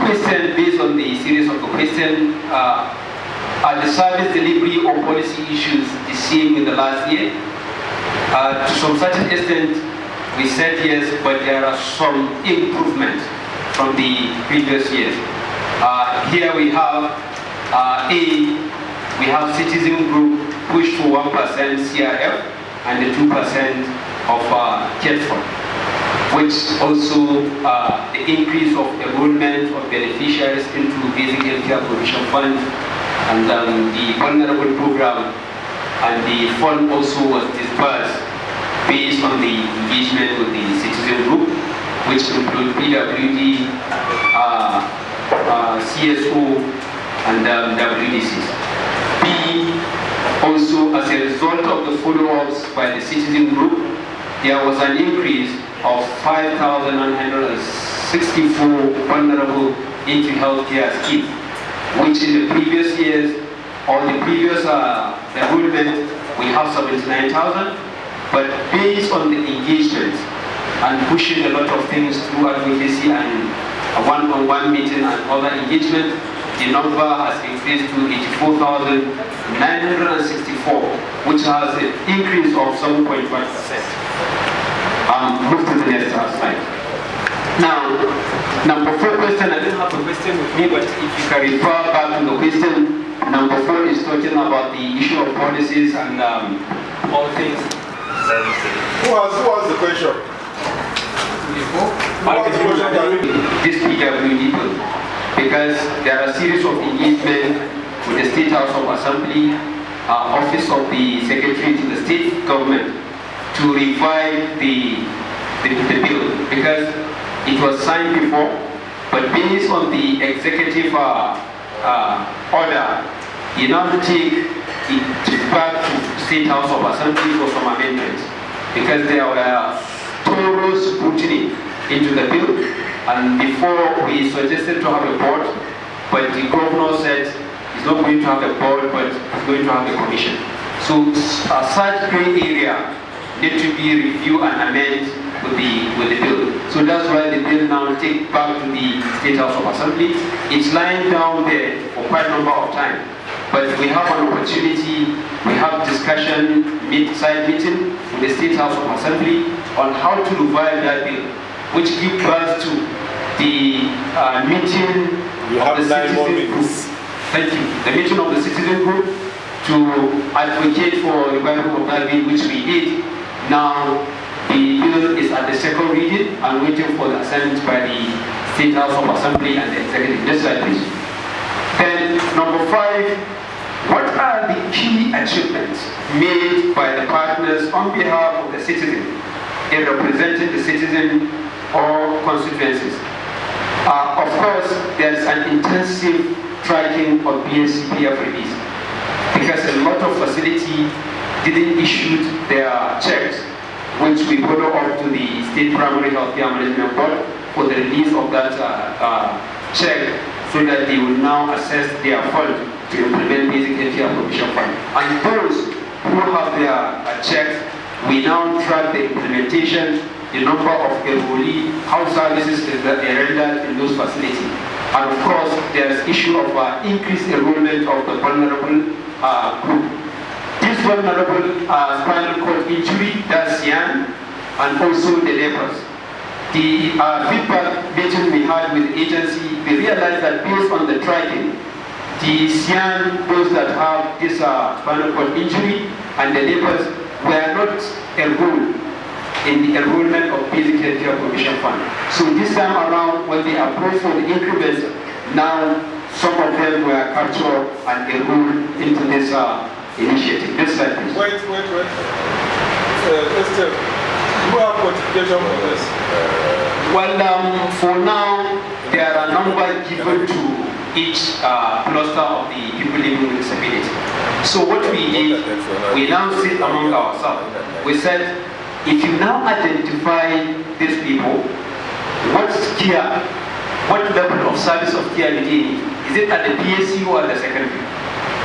question based on the series of the question, are the service delivery or policy issues the same in the last year? To some certain extent, we said yes, but there are some improvements from the previous years. Here we have we have citizen group pushed to 1% CRF and the 2% of CARE, which also the increase of enrollment of beneficiaries into basic healthcare provision fund and the vulnerable program, and the fund also was disbursed based on the engagement with the citizen group, which include PWD, CSO, and WDCs. Also, as a result of the follow-ups by the citizen group, there was an increase of 5,964 vulnerable into healthcare scheme, which in the previous years, or the previous enrollment, we have 79,000, but based on the engagement and pushing a lot of things through advocacy and a one-on-one meeting and other engagement, the number has increased to 84,964, which has an increase of 7.5%. Move to the next slide. Now, number 4 question, I don't have a question with me, but if you can refer back to the question, number 4 is talking about the issue of policies and all things. Who has the question? This PWD bill, because there are a series of engagement with the State House of Assembly, Office of the Secretary to the State Government to revive the bill, because it was signed before, but based on the executive order, you now take it back to State House of Assembly for some amendments, because there were thorough scrutiny into the bill, and before we suggested to have a board, but the governor said he's not going to have a board, but he's going to have a commission. So such gray area need to be reviewed and amended with the bill. So that's why the bill now take back to the State House of Assembly. It's lying down there for quite a number of time, but we have an opportunity, we have discussion, side meeting with the State House of Assembly on how to revive that bill, which gives birth to the meeting of the citizen group. Thank you. The meeting of the citizen group to advocate for revival of that bill, which we did. Now the bill is at the second reading and waiting for the assent by the State House of Assembly and the executive. Next slide, please. Then number 5, what are the key achievements made by the partners on behalf of the citizen in representing the citizen or constituencies? Of course, there's an intensive tracking of BNCPFRBs, because a lot of facilities didn't issue their checks, which we follow up to the State Primary Healthcare Management Board for the release of that check, so that they will now assess their fund to implement basic healthcare provision fund. And those who have their checks, we now track the implementation, the number of enrollee, how services is rendered in those facilities. And of course, there's issue of increased enrollment of the vulnerable group. This vulnerable spinal cord injury, that's CIAN, and also the lepers. The feedback meeting we had with the agency, we realized that based on the tracking, the CIAN, those that have this spinal cord injury, and the lepers were not enrolled in the enrollment of basic healthcare provision fund. So this time around, when they applied for the increments, now some of them were captured and enrolled into this initiative. Next slide, please. Wait. Esther, do you have quantification for this? Well, for now, there are numbers given to each cluster of the people living with disability. So what we did, we now sit among ourselves. We said, if you now identify these people, what care, what level of service of care do they need? Is it at the PSC or at the secondary?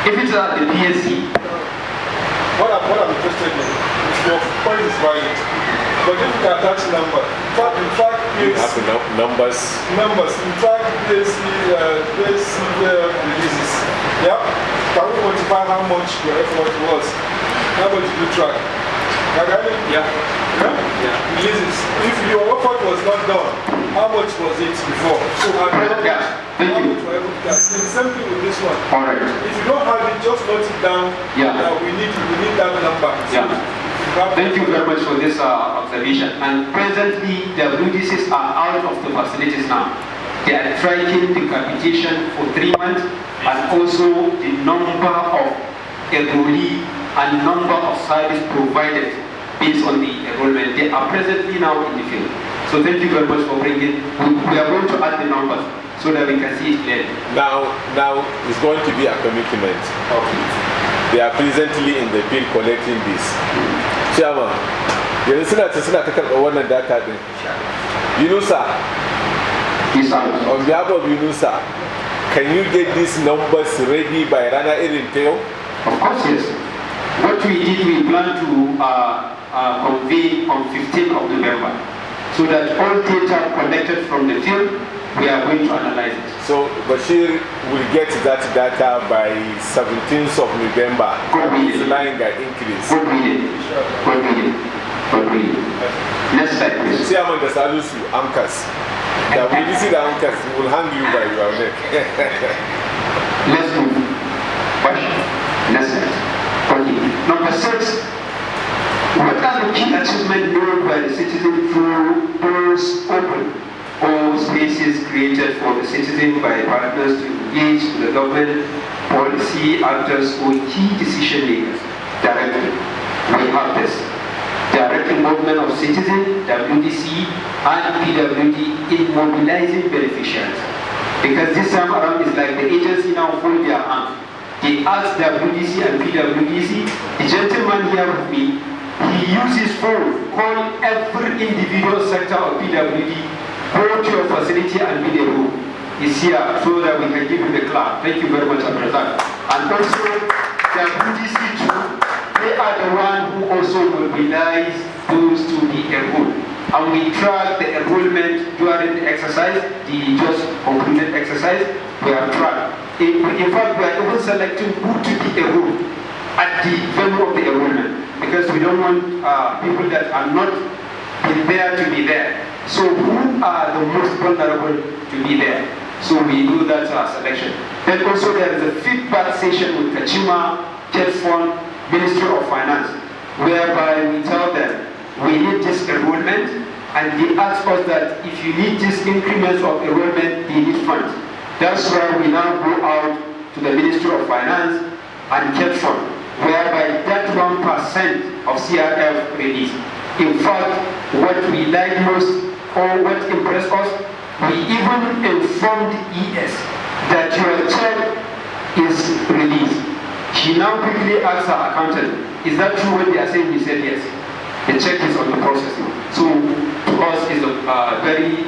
If it's at the PSC, what I'm interested in, your point is valid. But if you can attach number, in fact, You have numbers. in fact, PAC releases. Yeah? Can we quantify how much your effort was? How much did you track? Yeah. Releases. If your effort was not done, how much was it before? So, Yeah. Thank you. It's the same thing with this one. All right. If you don't have it, just note it down. Yeah. We need that number. Yeah. Thank you very much for this observation. And presently, the WDCs are out of the facilities now. They are tracking the capitation for 3 months and also the number of enrollee and number of service provided based on the enrollment. They are presently now in the field. So thank you very much for bringing. We are going to add the numbers so that we can see it clearly. Now it's going to be a commitment. Okay. They are presently in the field collecting this. Chairman, yanzu suna ta karɓar wannan data din. Yunusa, on behalf of Yunusa, can you get these numbers ready by Rana Irin Teo? Of course, yes. What we did, we plan to convene on 15th of November so that all data collected from the field, we are going to analyze it. So Bashir will get that data by 17th of November. His line got increased. Good reading. Good reading. Good reading. Next slide, please. Chairman the Salusu, AMCAS. When you see the AMCAS, we will hang you by your neck. Let's move. Next slide. Okay. Number 6. What are the key achievements made by the citizen through doors open or spaces created for the citizen by partners to engage with the government, policy actors, or key decision makers directly? We have this. Direct involvement of citizens, WDC, and PWD in mobilizing beneficiaries. Because this time around it's like the agency now hold their hand. They ask WDC and PWDC, the gentleman here with me, he uses phone, call every individual sector of PWD, go to your facility and be the room. He's here so that we can give him the clap. Thank you very much, Abrazak. And also, WDC too, they are the one who also mobilize those to be enrolled. And we track the enrollment during the exercise, the just concluded exercise, we have tracked. In fact, we are even selecting who to be enrolled at the venue of the enrollment, because we don't want people that are not there to be there. So who are the most vulnerable to be there? So we do that selection. Then also there is a feedback session with Kachima, Ketfon, Ministry of Finance, whereby we tell them we need this enrollment, and they ask us that if you need this increments of enrollment, they need funds. That's why we now go out to the Ministry of Finance and Ketfon, whereby that 1% of CRF release. In fact, what we like most or what impressed us, we even informed ES that your check is released. She now quickly asked her accountant, is that true what they are saying? He said yes. The check is on the processing. So to us is a very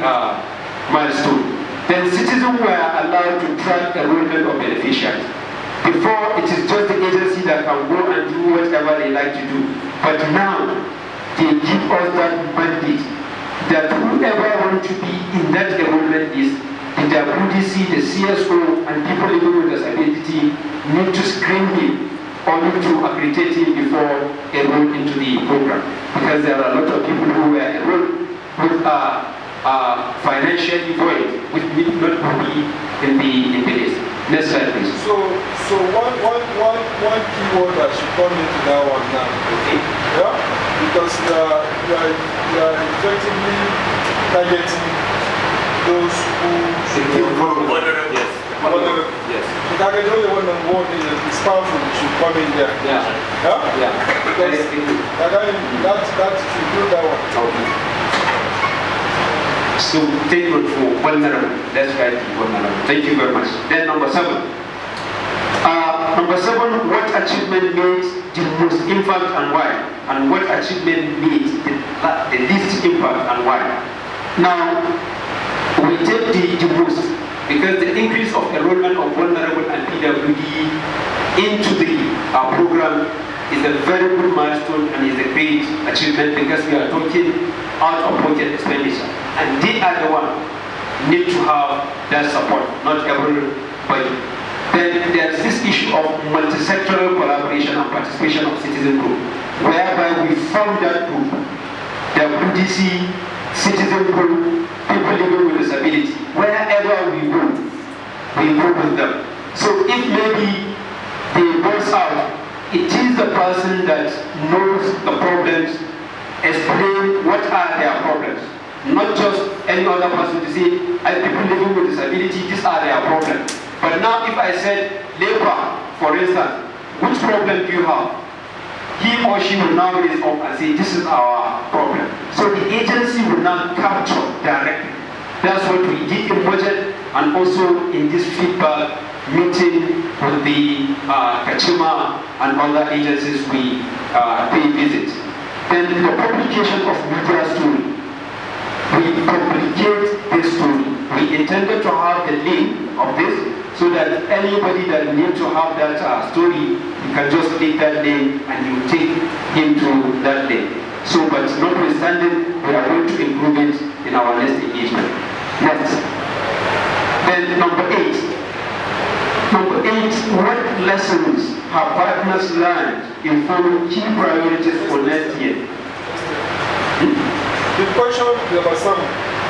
milestone. Then citizens were allowed to track enrollment of beneficiaries. Before, it is just the agency that can go and do whatever they like to do. But now, they give us that mandate that whoever wants to be in that enrollment list, the WDC, the CSO, and people living with disability need to screen him or need to accredit him before enrolled into the program. Because there are a lot of people who were enrolled with financially void, which need not be in the list. Next slide, please. So one keyword that should come into that one now. Okay. Yeah? Because you are effectively targeting those who Vulnerable. Yes. vulnerable. Yes. So target only one is powerful, it should come in there. Yeah. Yeah? Yeah. Because that should do that one. Okay. So take note for vulnerable. That's right, vulnerable. Thank you very much. Then number 7. Number 7, what achievement made the most impact and why? And what achievement made the least impact and why? Now, we take the most because the increase of enrollment of vulnerable and PWD into the program is a very good milestone and is a great achievement because we are talking out-of-pocket expenditure. And they are the one need to have that support, not everybody. Then there's this issue of multi-sectoral collaboration and participation of citizen group, whereby we form that group, the UDC, citizen group, people living with disability. Wherever we go with them. So if maybe they burst out, it is the person that knows the problems, explain what are their problems. Not just any other person to say, people living with disability, these are their problems. But now if I said, labor, for instance, which problem do you have? He or she will now raise up and say, this is our problem. So the agency will now capture directly. That's what we did in budget and also in this feedback meeting with the Kachima and other agencies we pay visit. Then the publication of media story. We complicate this story. We intended to have the link of this so that anybody that needs to have that story, you can just click that link and you take him to that link. So, but notwithstanding, we are going to improve it in our next engagement. Next. Then number 8. Number 8, what lessons have partners learned in forming key priorities for next year? The question number 7.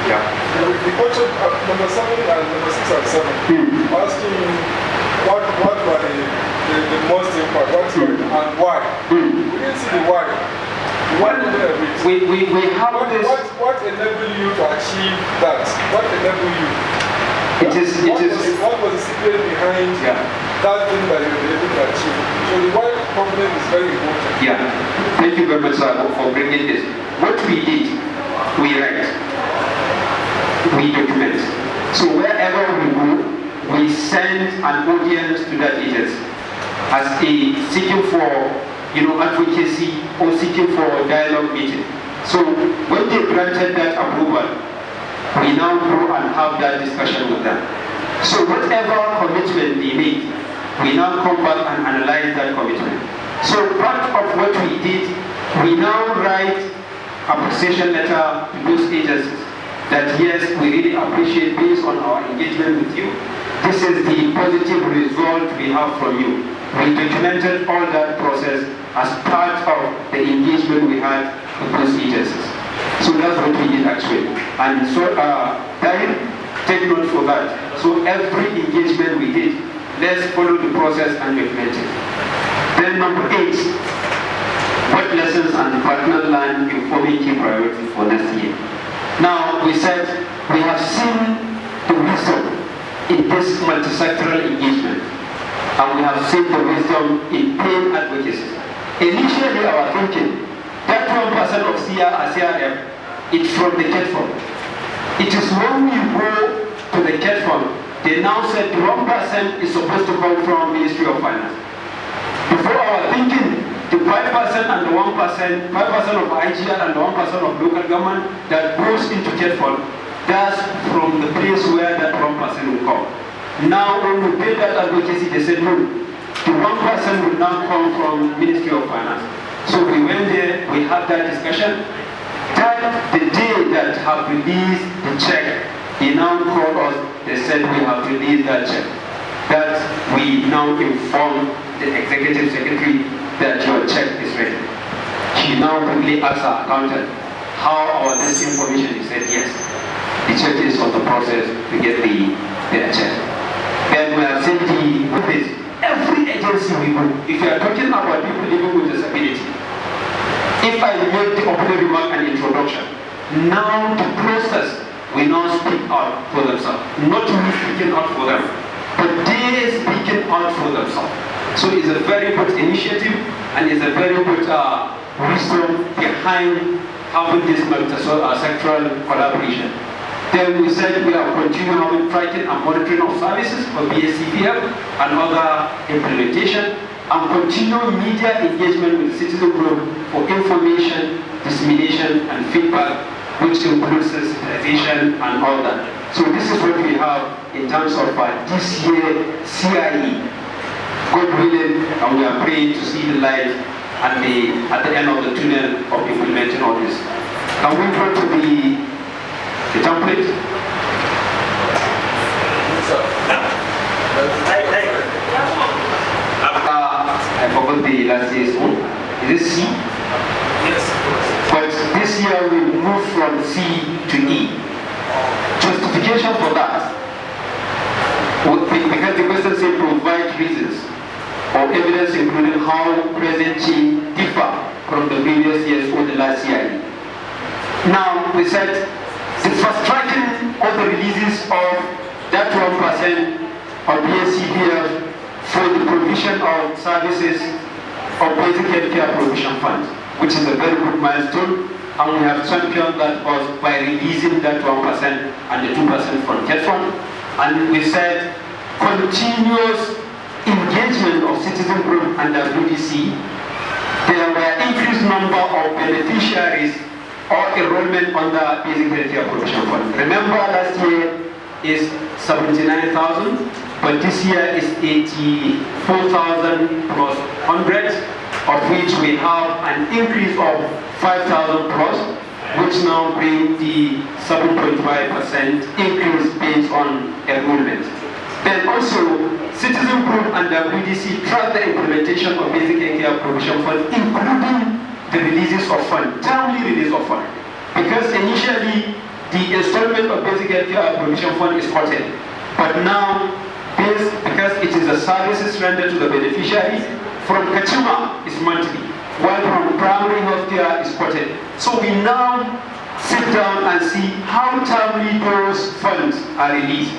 Yeah. The question number 7 and number 6 and 7. Asking what were the most important, and why. We didn't see the why. We have this. What enabled you to achieve that? What enabled you? What was the secret behind that thing that you were able to achieve? So the why component is very important. Yeah. Thank you very much, sir, for bringing this. What we did, we write, we document. So wherever we go, we send an audience to that agency as a seeking for advocacy or seeking for a dialogue meeting. So when they granted that approval, we now go and have that discussion with them. So whatever commitment they make, we now come back and analyze that commitment. So part of what we did, we now write appreciation letter to those agencies that yes, we really appreciate based on our engagement with you. This is the positive result we have from you. We documented all that process as part of the engagement we had with those agencies. So that's what we did actually. And so, take note for that. So every engagement we did, let's follow the process and document it. Then number 8, what lessons and partner learned in forming key priorities for next year? Now, we said we have seen the wisdom in this multi-sectoral engagement, and we have seen the wisdom in pain advocacy. Initially, our thinking, that 1% of CRM, it's from the CATFON. It is when we go to the CATFON, they now said 1% is supposed to come from Ministry of Finance. Before our thinking, the 5% and the 1%, 5% of IGR and the 1% of local government that goes into CATFON, that's from the place where that 1% will come. Now when we did that advocacy, they said no, the 1% will now come from Ministry of Finance. So we went there, we had that discussion. That the day that have released the check, they now called us, they said we have released that check. That we now inform the executive secretary that your check is ready. She now quickly asked our accountant how our this information. He said yes, the check is on the process to get the check. Then we have sent with this. Every agency we go, if you are talking about people living with disability, if I make the opening remark and introduction, now the process will now speak out for themselves. Not me speaking out for them, but they speaking out for themselves. So it's a very good initiative and it's a very good wisdom behind having this multi-sectoral collaboration. Then we said we are continuing having tracking and monitoring of services for BSCPF and other implementation, and continue media engagement with citizen group for information, dissemination, and feedback, which includes sensitization and all that. So this is what we have in terms of this year CIE. God willing, and we are praying to see the light at the end of the tunnel of implementing all this. Can we go to the template? I forgot the last year's one. Is it C? Yes. But this year we moved from C to E. Justification for that, because the question says provide reasons or evidence including how present change differ from the previous years or the last year. Now we said the fast tracking of the releases of that 1% of BSCPF for the provision of services of basic healthcare provision fund, which is a very good milestone, and we have championed that cause by releasing that 1% and the 2% from CARE fund. And we said continuous engagement of citizen group and WDC. There were increased number of beneficiaries or enrollment on the basic healthcare provision fund. Remember last year is 79,000, but this year is 84,000 plus 100, of which we have an increase of 5,000 plus, which now brings the 7.5% increase based on enrollment. Then also, citizen group and WDC track the implementation of basic healthcare provision fund, including the releases of fund, timely release of fund. Because initially, the installment of basic healthcare provision fund is quarterly, but now, because it is the services rendered to the beneficiaries, from Kachima is monthly, while from primary healthcare is quarterly. So we now sit down and see how timely those funds are released.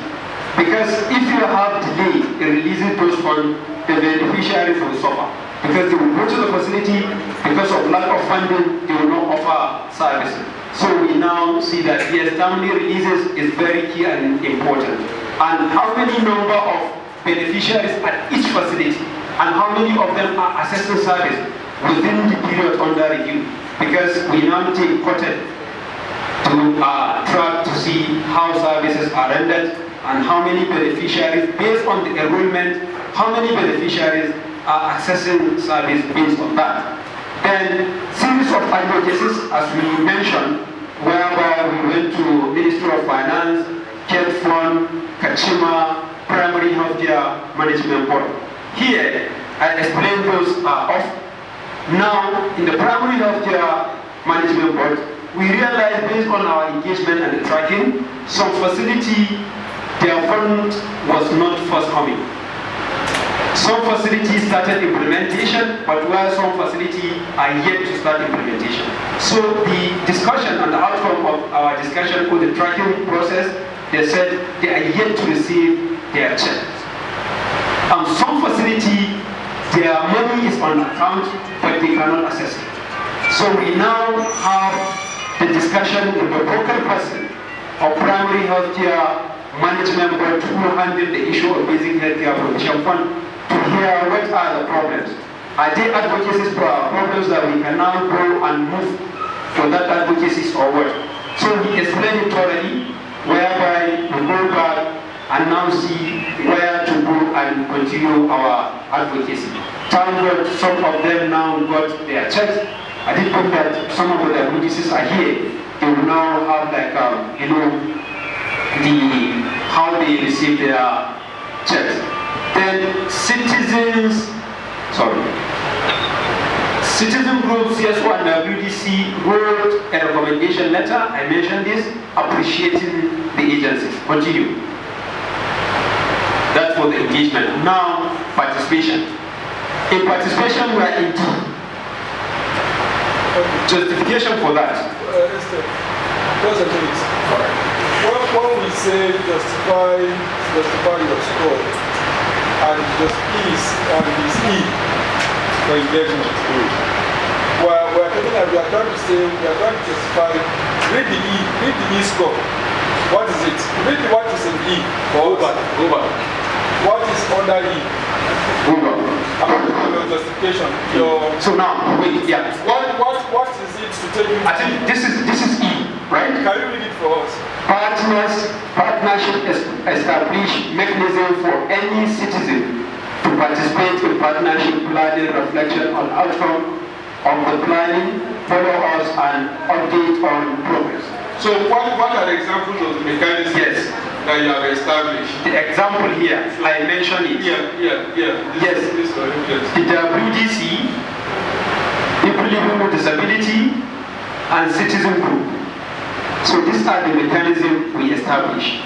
Because if you have delay in releasing those funds, the beneficiaries will suffer. Because they will go to the facility, because of lack of funding, they will not offer services. So we now see that yes, timely releases is very key and important. And how many number of beneficiaries at each facility, and how many of them are accessing service within the period under review. Because we now take quarter to track to see how services are rendered and how many beneficiaries, based on the enrollment, how many beneficiaries are accessing service based on that. Then series of advocacies, as we mentioned, whereby we went to Ministry of Finance, CARE fund, Kachima, Primary Healthcare Management Board. Here, I explained those off. Now, in the Primary Healthcare Management Board, we realized based on our engagement and the tracking, some facility, their fund was not forthcoming. Some facilities started implementation, but while some facilities are yet to start implementation. So the discussion and the outcome of our discussion with the tracking process, they said they are yet to receive their check. And some facility, their money is on account, but they cannot access it. So we now have the discussion with the local person of Primary Healthcare Management Board who handle the issue of basic healthcare provision fund, to hear what are the problems. Are there advocacies for our problems that we can now go and move for that advocacies or what? So he explained it thoroughly, whereby we go back and now see where to go and continue our advocacy. Thank God some of them now got their checks. I did hope that some of the advocacies are here. They will now have like, how they receive their checks. Then citizen groups, CSO and WDC wrote a recommendation letter, I mentioned this, appreciating the agencies. Continue. That's for the engagement. Now, participation. In participation, we are in two. Justification for that. Just a minute. When we say justify your score, and just peace on this E for engagement. We're thinking that we are trying to say, we are trying to justify, read the E score. What is it? Read what is in E. Over. What is under E? Over. Your justification. So now, wait, yeah. What is it to take you? I think this is E, right? Can you read it for us? Partnership establish mechanism for any citizen to participate in partnership planning, reflection on outcome, of the planning, follow us, and update on progress. So what are the examples of the mechanisms Yes. that you have established? The example here, I mentioned it. Yes. This The WDC, People Living with Disability, and Citizen Group. So these are the mechanisms we established.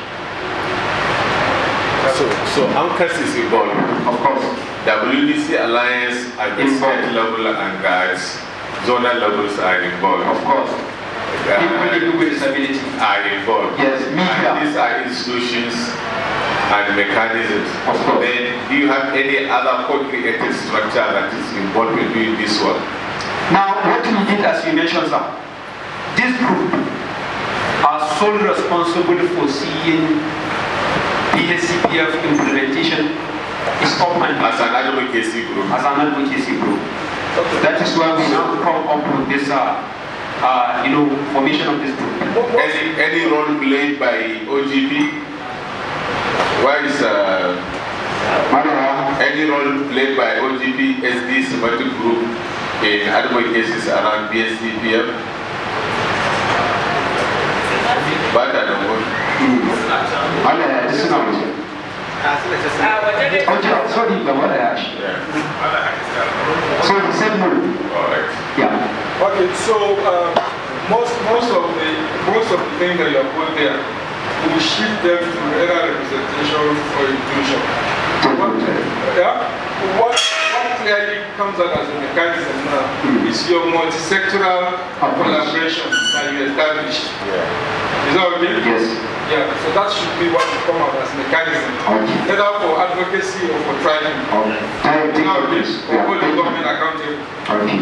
So ANCAS is involved. Of course. WDC Alliance at the state level and zonal levels are involved. Of course. People living with disability are involved. Yes, media. And these are institutions and mechanisms. Of course. Then, do you have any other co-created structure that is involved in doing this work? Now, what we did, as you mentioned, sir, this group are solely responsible for seeing PSCPF implementation is up and as an advocacy group. Okay. That is why we now come up with this, formation of this group. Any role played by OGP? Why is any role played by OGP SD Semantic Group in advocacies around PSCPF? But I don't know. So the same move. Alright. Yeah. Okay, so most of the things that you have put there, we will shift them to either representation or inclusion. What clearly comes out as a mechanism now is your multi-sectoral collaboration that you established. Is that okay? Yes. Yeah, so that should be what will come out as a mechanism. Okay. Either for advocacy or for tracking. Okay. Is that okay? Or hold the government accountable. Okay.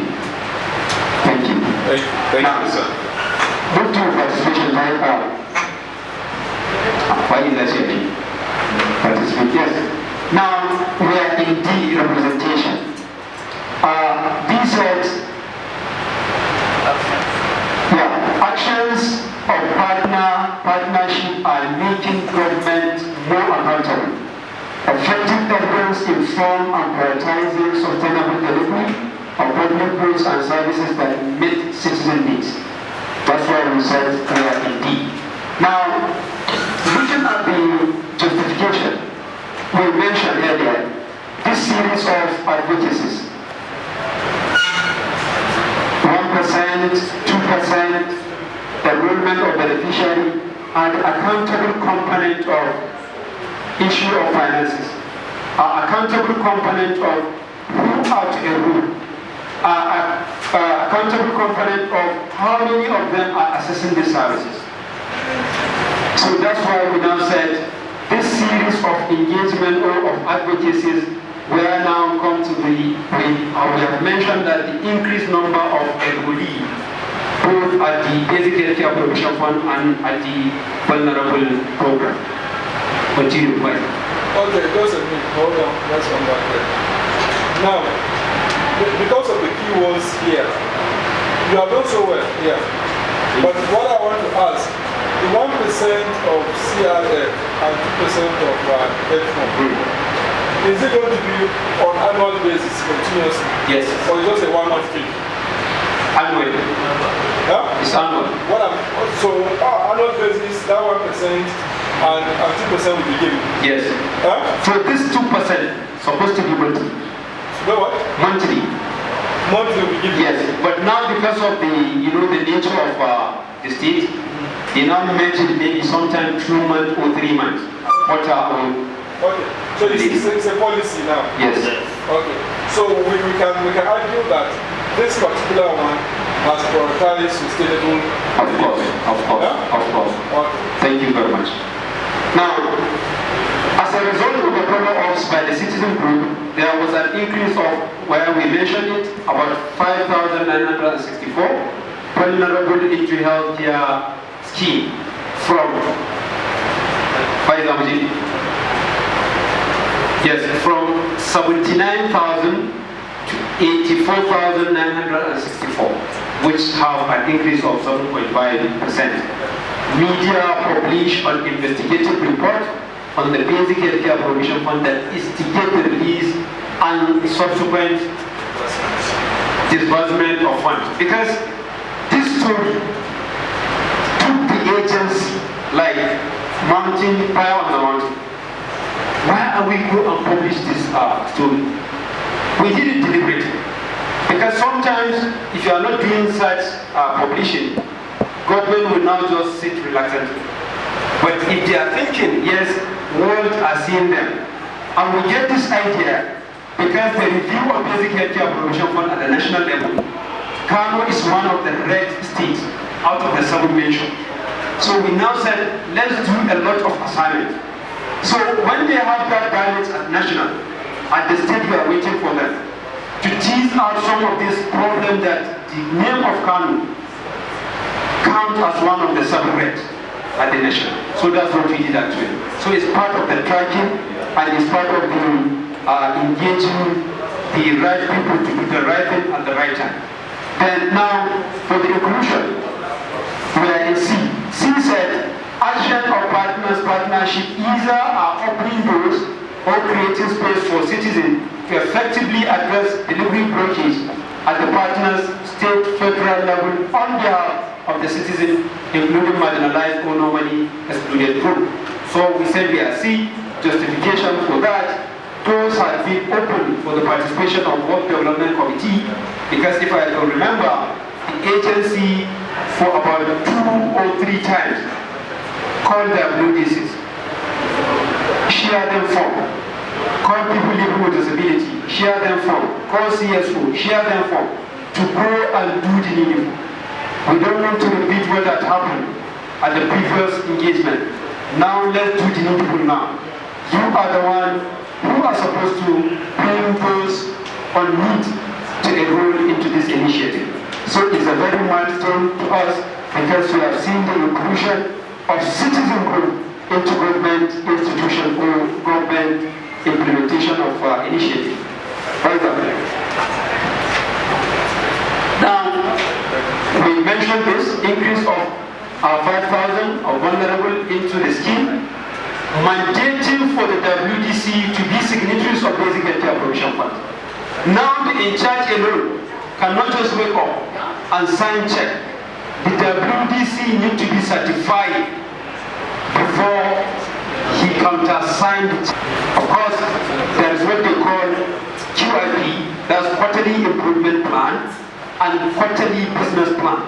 Thank you. Thank you, sir. Move to participation by why is that here? Participate, yes. Now we are in D, representation. D said, actions of partnership are making government more accountable. Effective evidence inform and prioritizing sustainable delivery of public goods and services that meet citizen needs. That's why we said we are in D. Now, looking at the justification, we mentioned earlier this series of advocacies. 1%, 2%, enrollment of beneficiary, and accountable component of issue of finances. Accountable component of who are to enroll. Accountable component of how many of them are accessing these services. So that's why we now said this series of engagement or of advocacies will now come to we have mentioned that the increased number of enrollees both at the Basic Healthcare Provision Fund and at the Vulnerable Program. Continue, please. Okay, just a minute, hold on, let's come back there. Now, because of the keywords here, you have done so well here. But what I want to ask, the 1% of CRF and 2% of FFOM, is it going to be on annual basis continuously? Yes. Or just a one-off fee? Annual. Yeah? It's annual. So, annual basis, that 1% and 2% will be given? Yes. So this 2% supposed to be monthly. You know what? Monthly. Monthly will be given? Yes. But now because of the nature of the state, they now mention maybe sometime 2 months or 3 months. Okay. So it's a policy now? Yes. Okay. So we can argue that this particular one has prioritized sustainable. Of course. Yeah? Of course. Okay. Thank you very much. Now, as a result of the follow-ups by the citizen group, there was an increase of, where we mentioned it, about 5,964 vulnerable into healthcare scheme from 79,000 to 84,964, which have an increase of 7.5%. Media published an investigative report on the Basic Healthcare Provision Fund that instigated the release and subsequent disbursement of funds. Because this story took the agency like mountain, fire on the mountain. Why are we going to publish this story? We did it deliberately. Because sometimes, if you are not doing such publishing, government will now just sit reluctantly. But if they are thinking, yes, world are seeing them, and we get this idea because the review of basic healthcare promotion fund at the national level, Kano is one of the red states out of the 7 mentioned. So we now said, let's do a lot of assignment. So when they have that balance at national, at the state we are waiting for them to tease out some of this problem that the name of Kano counts as one of the 7 reds at the national. So that's what we did actually. So it's part of the tracking and it's part of the engaging the right people to do the right thing at the right time. Then now for the inclusion, we are in C. C said action of partnership either are opening doors or creating space for citizens to effectively address delivery blockage at the partners, state, federal level on behalf of the citizen, including marginalized or normally excluded group. So we said we are C. Justification for that, doors have been opened for the participation of Work Development Committee, because if I can remember, the agency for about 2 or 3 times called their blue diseases, share them form, call people living with disability, share them form, call CSO, share them form, to go and do the needful. We don't want to repeat what had happened at the previous engagement. Now let's do the needful now. You are the one who are supposed to bring those on need to enroll into this initiative. So it's a very milestone to us because we have seen the inclusion of citizen group into government institution or government implementation of initiative. Now, we mentioned this increase of 5,000 of vulnerable into the scheme, mandating for the WDC to be signatories of Basic Healthcare Provision Fund. Now the in-charge alone cannot just wake up and sign check. The WDC need to be certified before he countersigned it. Of course, there is what they call QIP, that's Quarterly Improvement Plan, and Quarterly Business Plan.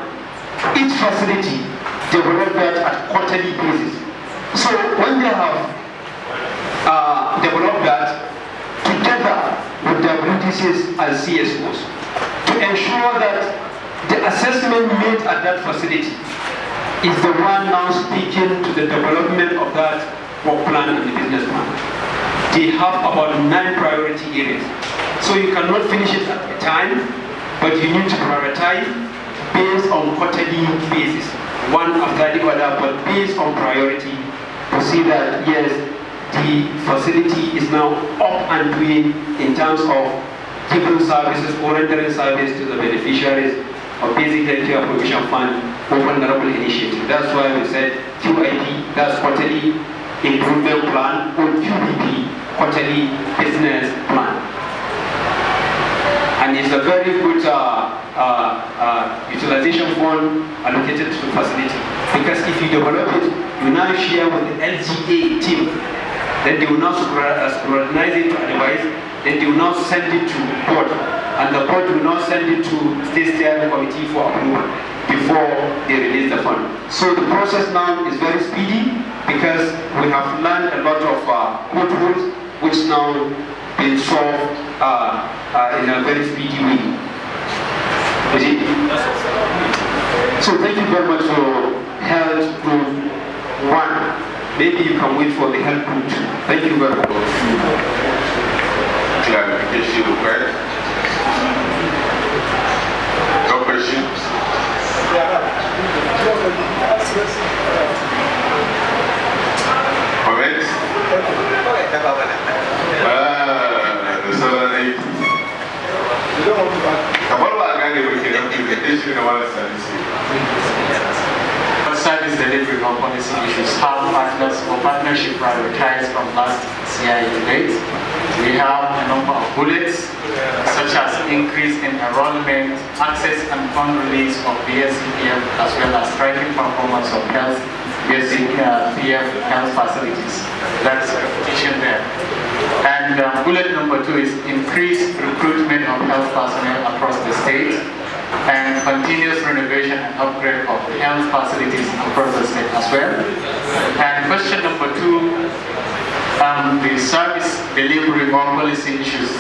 Each facility develops that at quarterly basis. So when they have developed that together with WDCs and CSOs to ensure that the assessment made at that facility is the one now speaking to the development of that work plan and the business plan. They have about 9 priority areas. So you cannot finish it at a time, but you need to prioritize based on quarterly basis, one after the other, but based on priority, to see that yes, the facility is now up and doing in terms of giving services or rendering service to the beneficiaries of Basic Healthcare Provision Fund or vulnerable initiative. That's why we said QIP, that's Quarterly Improvement Plan, or QBP, Quarterly Business Plan. And it's a very good utilization fund allocated to the facility. Because if you develop it, you now share with the LGA team. Then they will now scrutinize it to advise. Then they will now send it to board. And the board will now send it to State Steering Committee for approval before they release the fund. So the process now is very speedy because we have learned a lot of code rules which now been solved in a very speedy way. So thank you very much for Health Group 1. Maybe you can wait for the Health Group 2. Thank you very much. Clarification required. No questions? Comments? The Southern 8. Service delivery on policy issues, how partners or partnership prioritized from last CIA debate. We have a number of bullets, such as increase in enrollment, access and fund release of BSCPF, as well as striking performance of health BSCPF health facilities. That's a repetition there. And bullet number 2 is increased recruitment of health personnel across the state and continuous renovation and upgrade of health facilities across the state as well. And question number 2, the service delivery or policy issues,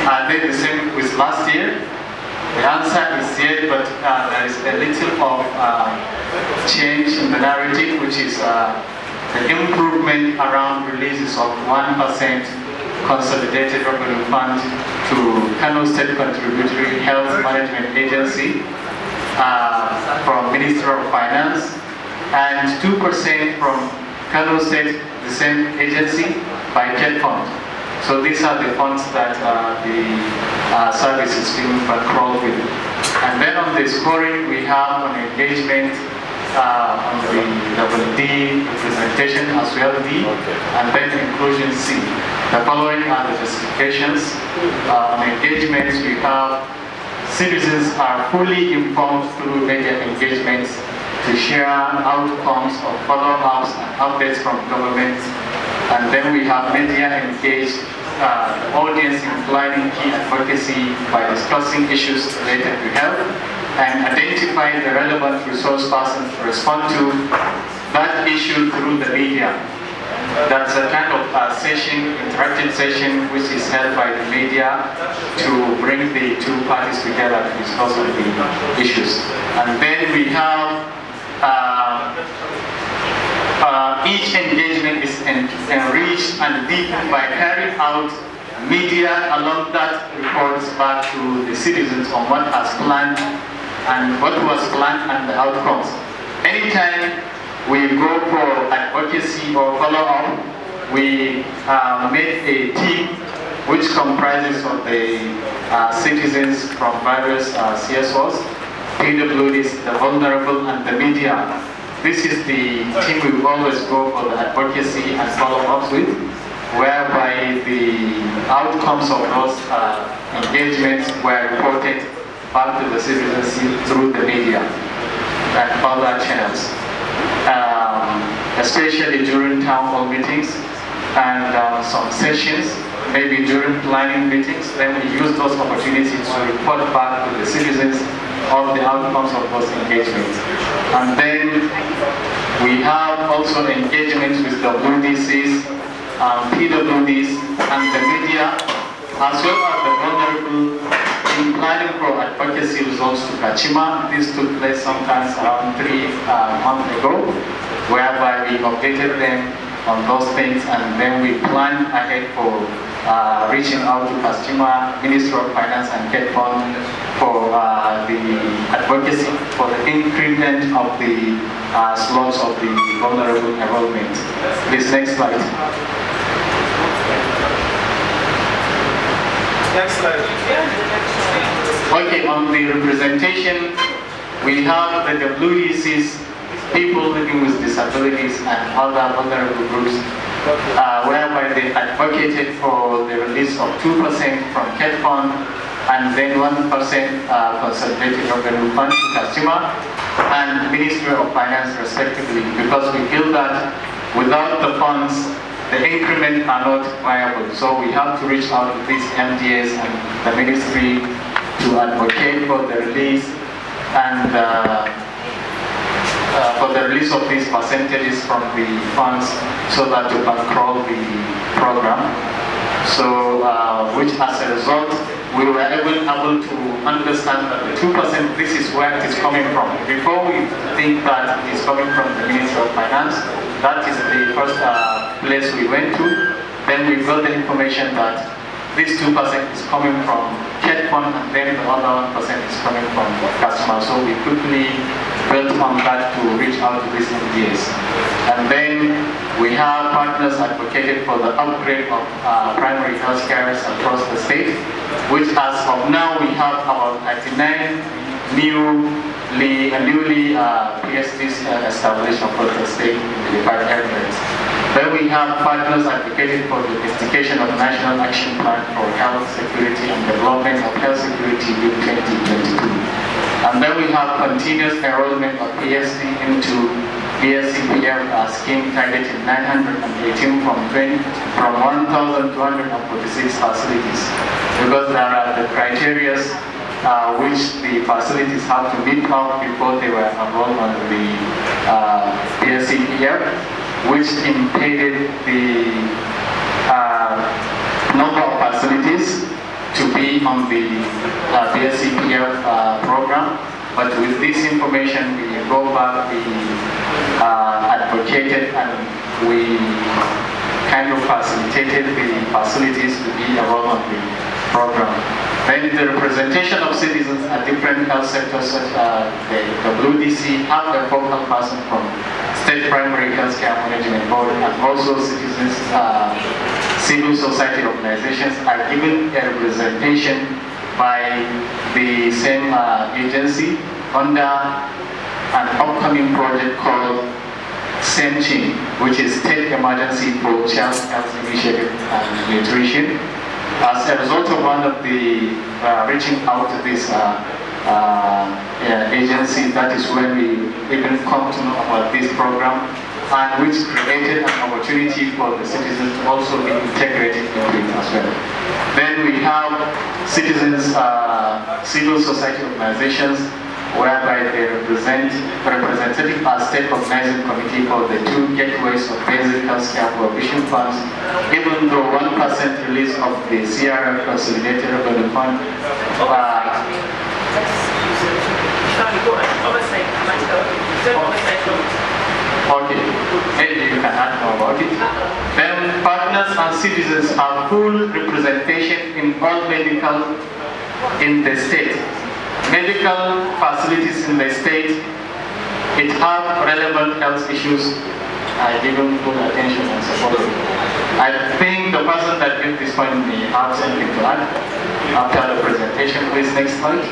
are they the same with last year? The answer is yes, but there is a little of change in the narrative, which is the improvement around releases of 1% consolidated revenue fund to Kano State Contributory Health Management Agency from Ministry of Finance, and 2% from Kano State, the same agency, by KED Fund. So these are the funds that the service is being controlled with. And then on the scoring, we have an engagement on the double D representation as well D, and then inclusion C. The following are the justifications. On engagements, we have citizens are fully informed through media engagements to share outcomes of follow-ups and updates from government. And then we have media engaged audience in planning key advocacy by discussing issues related to health and identifying the relevant resource persons to respond to that issue through the media. That's a kind of session, interactive session, which is held by the media to bring the two parties together to discuss on the issues. And then we have each engagement is enriched and deepened by carrying out media along that reports back to the citizens on what has planned and what was planned and the outcomes. Anytime we go for advocacy or follow-up, we made a team which comprises of the citizens from various CSOs, PWDs, the vulnerable, and the media. This is the team we always go for the advocacy and follow-ups with, whereby the outcomes of those engagements were reported back to the citizens through the media and other channels, especially during town hall meetings and some sessions, maybe during planning meetings. Then we use those opportunities to report back to the citizens of the outcomes of those engagements. And then we have also engagements with the WDCs, PWDs, and the media, as well as the vulnerable, in planning for advocacy results to Kachima. This took place sometimes around 3 months ago, whereby we updated them on those things, and then we planned ahead for reaching out to Kachima, Ministry of Finance, and KED Fund for the advocacy for the increment of the slots of the vulnerable enrollment. Please, next slide. Next slide. Okay, on the representation, we have the WDCs, people living with disabilities and other vulnerable groups, whereby they advocated for the release of 2% from KED Fund and then 1% consolidated revenue fund to Kachima and Ministry of Finance respectively, because we feel that without the funds, the increment are not viable. So we have to reach out to these MDAs and the ministry to advocate for the release and for the release of these percentages from the funds so that to control the program. So, which as a result, we were able to understand that the 2%, this is where it is coming from. Before we think that it is coming from the Ministry of Finance, that is the first place we went to. Then we got the information that this 2% is coming from KED Fund, and then the other 1% is coming from customers. So we quickly built on that to reach out to these MDAs. And then we have partners advocated for the upgrade of primary health care across the state, which as of now we have about 99 new newly PSTs established across the state in the 5 areas. Then we have partners advocating for the investigation of National Action Plan for Health Security and Development of Health Security in 2022. And then we have continuous enrollment of PST into BSCPF scheme targeting 918 from 1,246 facilities, because there are the criteria which the facilities have to meet up before they were enrolled on the BSCPF, which impeded the number of facilities to be on the BSCPF program. But with this information, we go back, we advocated, and we kind of facilitated the facilities to be enrolled on the program. Then the representation of citizens at different health sectors, such as the WDC, have a focal person from State Primary Health Care Management Board, and also citizens, civil society organizations are given a representation by the same agency under an upcoming project called SEMCHIN, which is State Emergency for Child Health Initiative and Nutrition. As a result of one of the reaching out to this agency, that is when we even come to know about this program, and which created an opportunity for the citizens to also be integrated into it as well. Then we have citizens, civil society organizations, whereby they represent representative state organizing committee for the 2 gateways of basic health care provision funds, even though 1% release of the CRF consolidated revenue fund. Okay, maybe you can add more about it. Then partners and citizens have full representation in all medical in the state. Medical facilities in the state, it have relevant health issues, given full attention and support. I think the person that gave this point may have something to add after the presentation. Please, next slide.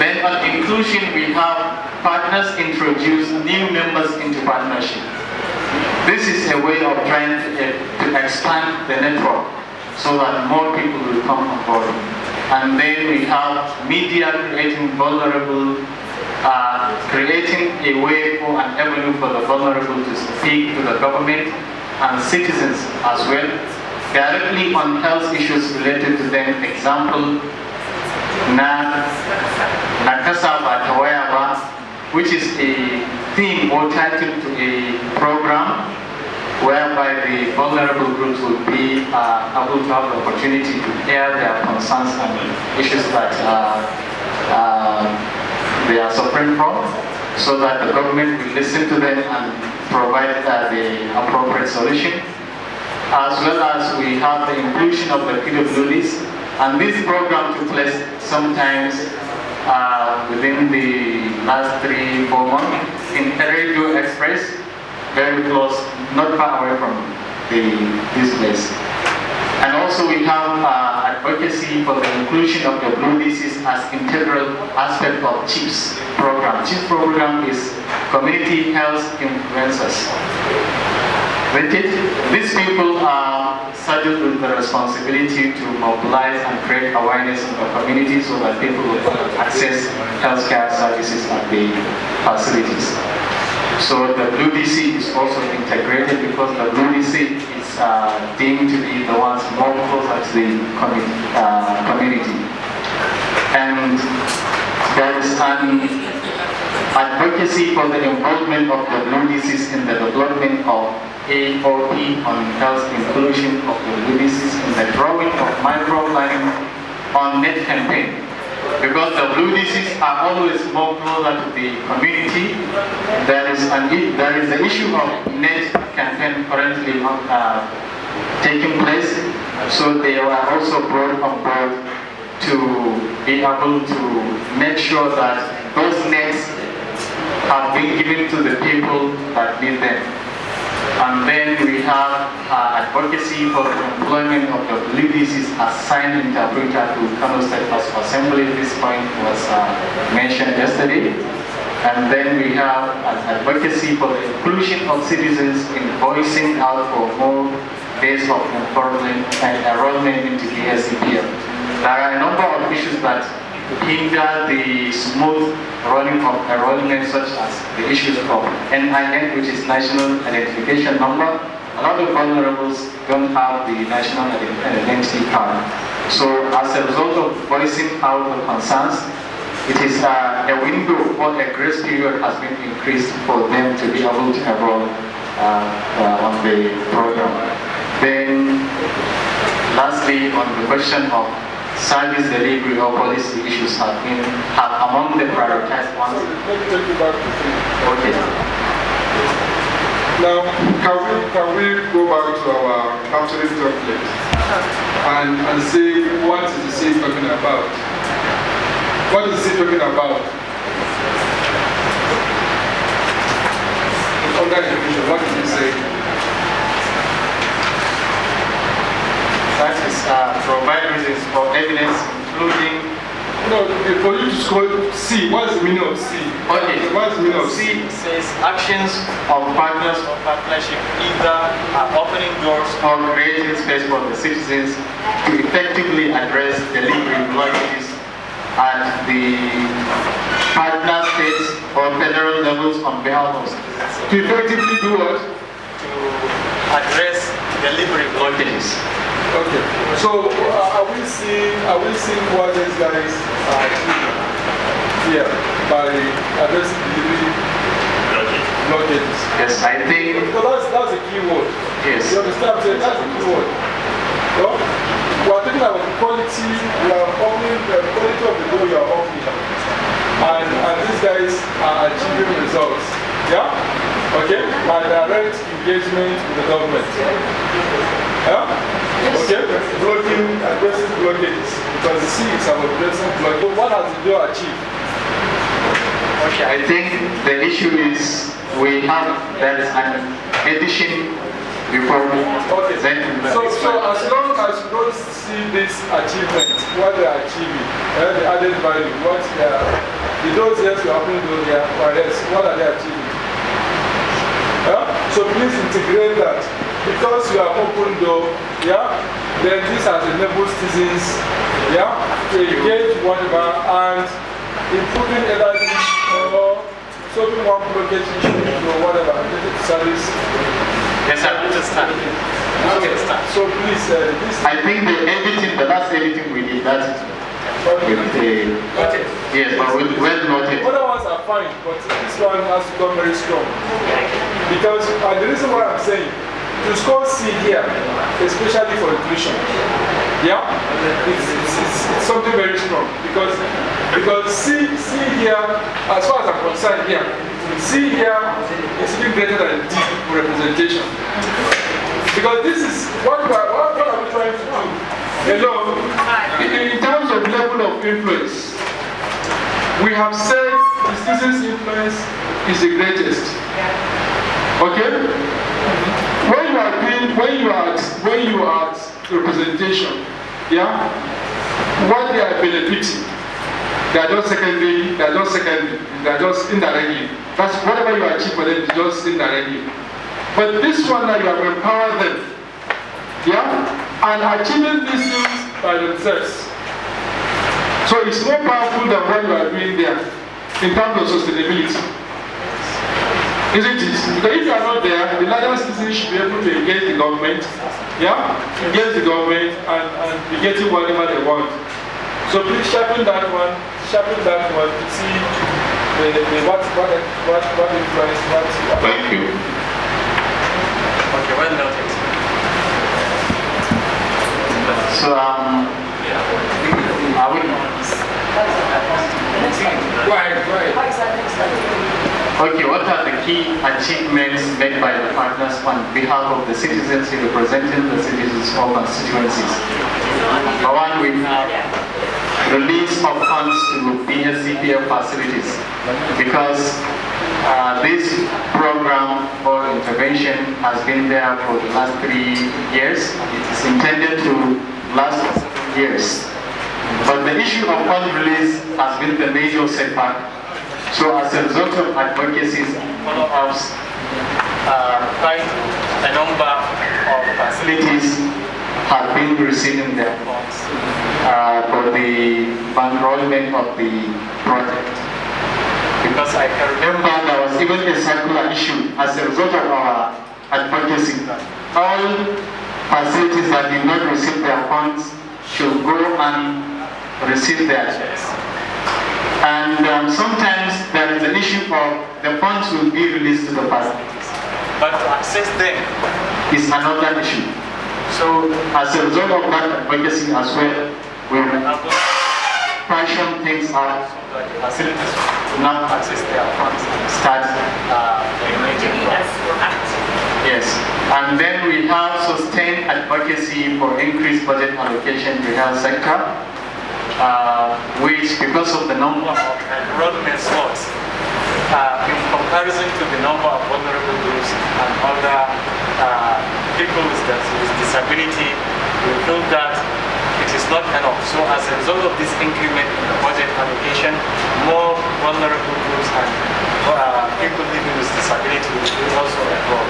Then on inclusion, we have partners introduce new members into partnership. This is a way of trying to expand the network so that more people will come on board. And then we have media creating creating a way for an avenue for the vulnerable to speak to the government and citizens as well, directly on health issues related to them. Example, Nakasa Batawayaba, which is a theme or title to a program whereby the vulnerable groups will be able to have the opportunity to air their concerns and issues that they are suffering from, so that the government will listen to them and provide the appropriate solution. As well as we have the inclusion of the PWDs, and this program took place sometimes within the last 3-4 months in Radio Express, very close, not far away from this place. And also we have advocacy for the inclusion of the WDCs as integral aspect of CHIPS program. CHIPS program is Community Health Influencers. These people are saddled with the responsibility to mobilize and create awareness in the community so that people will access healthcare services at the facilities. So the WDC is also integrated because the WDC is deemed to be the ones more closer to the community. And there is an advocacy for the involvement of the WDCs in the development of AOP on health inclusion of the WDCs in the drawing of micro-planning on net campaign. Because the WDCs are always more closer to the community, there is the issue of net campaign currently taking place. So they were also brought on board to be able to make sure that those nets have been given to the people that need them. And then we have advocacy for the employment of the LDC's assigned interpreter to Kano State House of Assembly. This point was mentioned yesterday. And then we have advocacy for the inclusion of citizens in voicing out for more days of enrollment into the SCPF. There are a number of issues that hinder the smooth running of enrollment, such as the issues of NIN, which is National Identification Number. A lot of vulnerables don't have the National Identity Card. So as a result of voicing out the concerns, it is a window or a grace period has been increased for them to be able to enroll on the program. Then lastly, on the question of service delivery or policy issues have among the prioritized ones. Let me take you back to three. Okay. Now, can we go back to our absolute template and say what is the CIF talking about? What is the CIF talking about? Under education, what did it say? That is provide reasons for evidence, including. No, for you to score C, what is the meaning of C? Okay. What is the meaning of C? C says actions of partners or partnership either opening doors or creating space for the citizens to effectively address delivery blockages at the partner states or federal levels on behalf of citizens. To effectively do what? To address delivery blockages. Okay. So are we seeing what these guys are achieving here by addressing delivery blockages? Yes, I think. Because that's a key word. Yes. You understand? That's a key word. You know? We are talking about quality. We are offering the quality of the goal you are offering, and these guys are achieving results. Yeah. Okay. By direct engagement with the government. Yeah. Okay, blocking, addressing blockages. Because the C is about addressing blockages. But what has the bill achieved? Okay, I think the issue is there is an addition before we present. So as long as you don't see this achievement, what they are achieving, the added value, what they are, those years you are putting those years, what are they achieving? So please integrate that. Because you have opened door, then this has enabled citizens, to engage whatever and improving either this or solving one blockage issue or whatever related to service. Yes, I understand. So please, this. I think the last editing we did that. Yes, but well noted. Other ones are fine, but this one has to come very strong. Because the reason why I'm saying, to score C here, especially for inclusion, it's something very strong because C here, as far as I'm concerned here, C here is even greater than D for representation. Because this is what are we trying to do? Hello, in terms of level of influence, we have said the citizens' influence is the greatest. Okay? When you are at representation, what they are benefiting, they are just secondary, they are just indirectly. That's whatever you achieve for them, just indirectly. But this one now you have empowered them, and achieving these things by themselves. So it's more powerful than what you are doing there in terms of sustainability. Isn't it? Because if you are not there, the larger citizens should be able to engage the government, engage the government and be getting whatever they want. So please sharpen that one to see what influence, what. Thank you. Okay, well noted. So, are we? Okay, what are the key achievements made by the partners on behalf of the citizens representing the citizens or constituencies? For one, we have release of funds to BSCPF facilities because this program or intervention has been there for the last 3 years. It is intended to last for 7 years. But the issue of fund release has been the major setback. So as a result of advocacies and follow-ups, quite a number of facilities have been receiving their funds for the enrollment of the project. Because I can remember there was even a circular issue as a result of our advocacy. All facilities that did not receive their funds should go and receive their checks. And sometimes there is an issue of the funds will be released to the facilities, but to access them is another issue. So as a result of that advocacy as well, we were able to fashion things out so that the facilities do not access their funds and start donating. Yes, and then we have sustained advocacy for increased budget allocation to the health sector, which, because of the number of enrollment slots, in comparison to the number of vulnerable groups and other people with disability, we feel that it is not enough. So as a result of this increment in the budget allocation, more vulnerable groups and people living with disability will also enroll.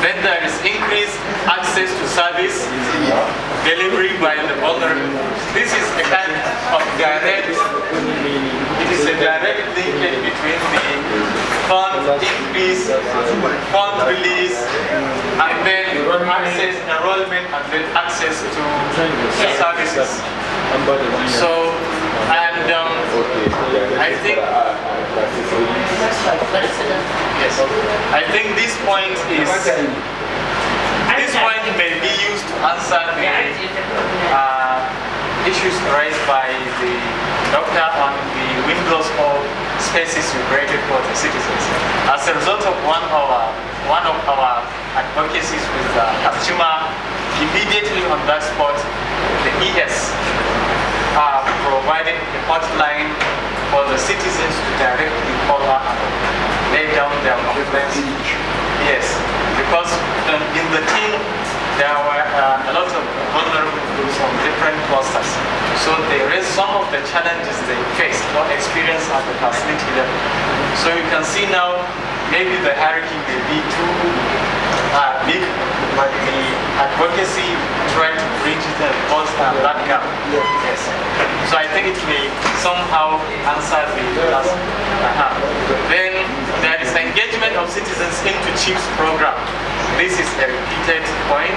Then there is increased access to service delivery by the vulnerable groups. This is a kind of direct, it is a direct linkage between the fund increase, fund release, and then access, enrollment, and then access to services. So, and I think, yes, I think this point is, this point may be used to answer the issues raised by the doctor on the windows or spaces we created for the citizens. As a result of one of our advocacies with the consumer, immediately on that spot, the ES provided a hotline for the citizens to directly call up and lay down their complaints. Yes, because in the team there were a lot of vulnerable groups from different clusters. So they raised some of the challenges they faced or experienced at the facility level. So you can see now, maybe the hierarchy may be too big, but the advocacy trying to bridge the cost and that gap. Yes. So I think it may somehow answer the last. Then there is engagement of citizens into CHIPS program. This is a repeated point.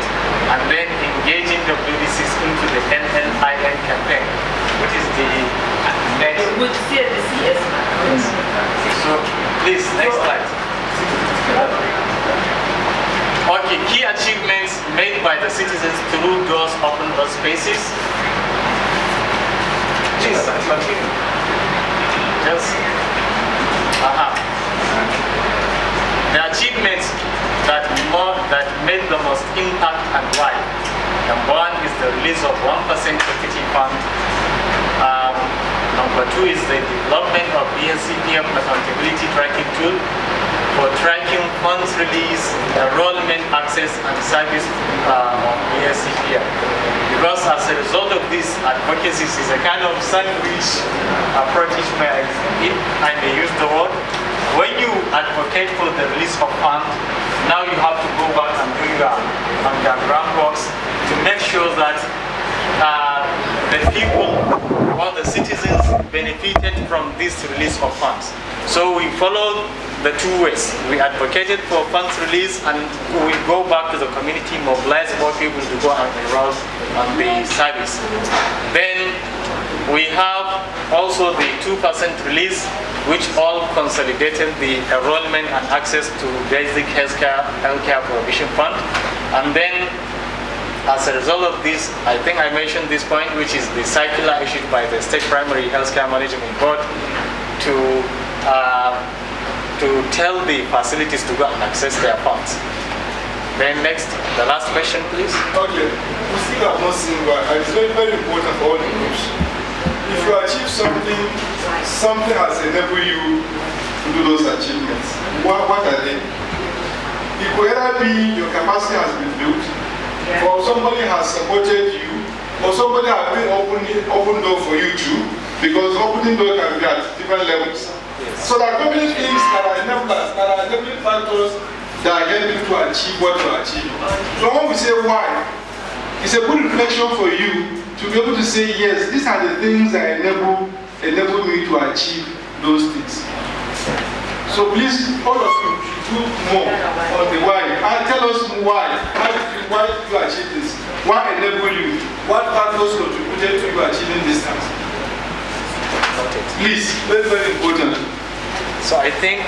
And then engaging WDCs into the NLIN campaign, which is the next. Would see the CS. So please, next slide. Okay, key achievements made by the citizens through those open door spaces. Please continue. Just the achievements that made the most impact and why. Number one is the release of 1% equity fund. Number two is the development of BSCPF accountability tracking tool for tracking funds release, enrollment, access, and service of BSCPF. Because as a result of this, advocacy is a kind of sandwich approach, if I may use the word. When you advocate for the release of funds, now you have to go back and do your underground works to make sure that the people or the citizens benefited from this release of funds. So we followed the two ways. We advocated for funds release, and we go back to the community, mobilize more people to go and enroll on the service. Then we have also the 2% release, which all consolidated the enrollment and access to basic healthcare provision fund. And then as a result of this, I think I mentioned this point, which is the circular issued by the State Primary Healthcare Management Board to tell the facilities to go and access their funds. Then next, the last question, please. Okay, we still have not seen why, and it's very, very important for all the groups. If you achieve something, something has enabled you to do those achievements. What are they? It could either be your capacity has been built, or somebody has supported you, or somebody has been open door for you too, because opening door can be at different levels. So there are many things that are enablers, that are enabling factors that help you to achieve what you achieve. So when we say why, it's a good reflection for you to be able to say, yes, these are the things that enable me to achieve those things. So please, all of you should do more on the why. And tell us why. Why did you achieve this? What enabled you? What factors contributed to you achieving this task? Please, very, very important. So I think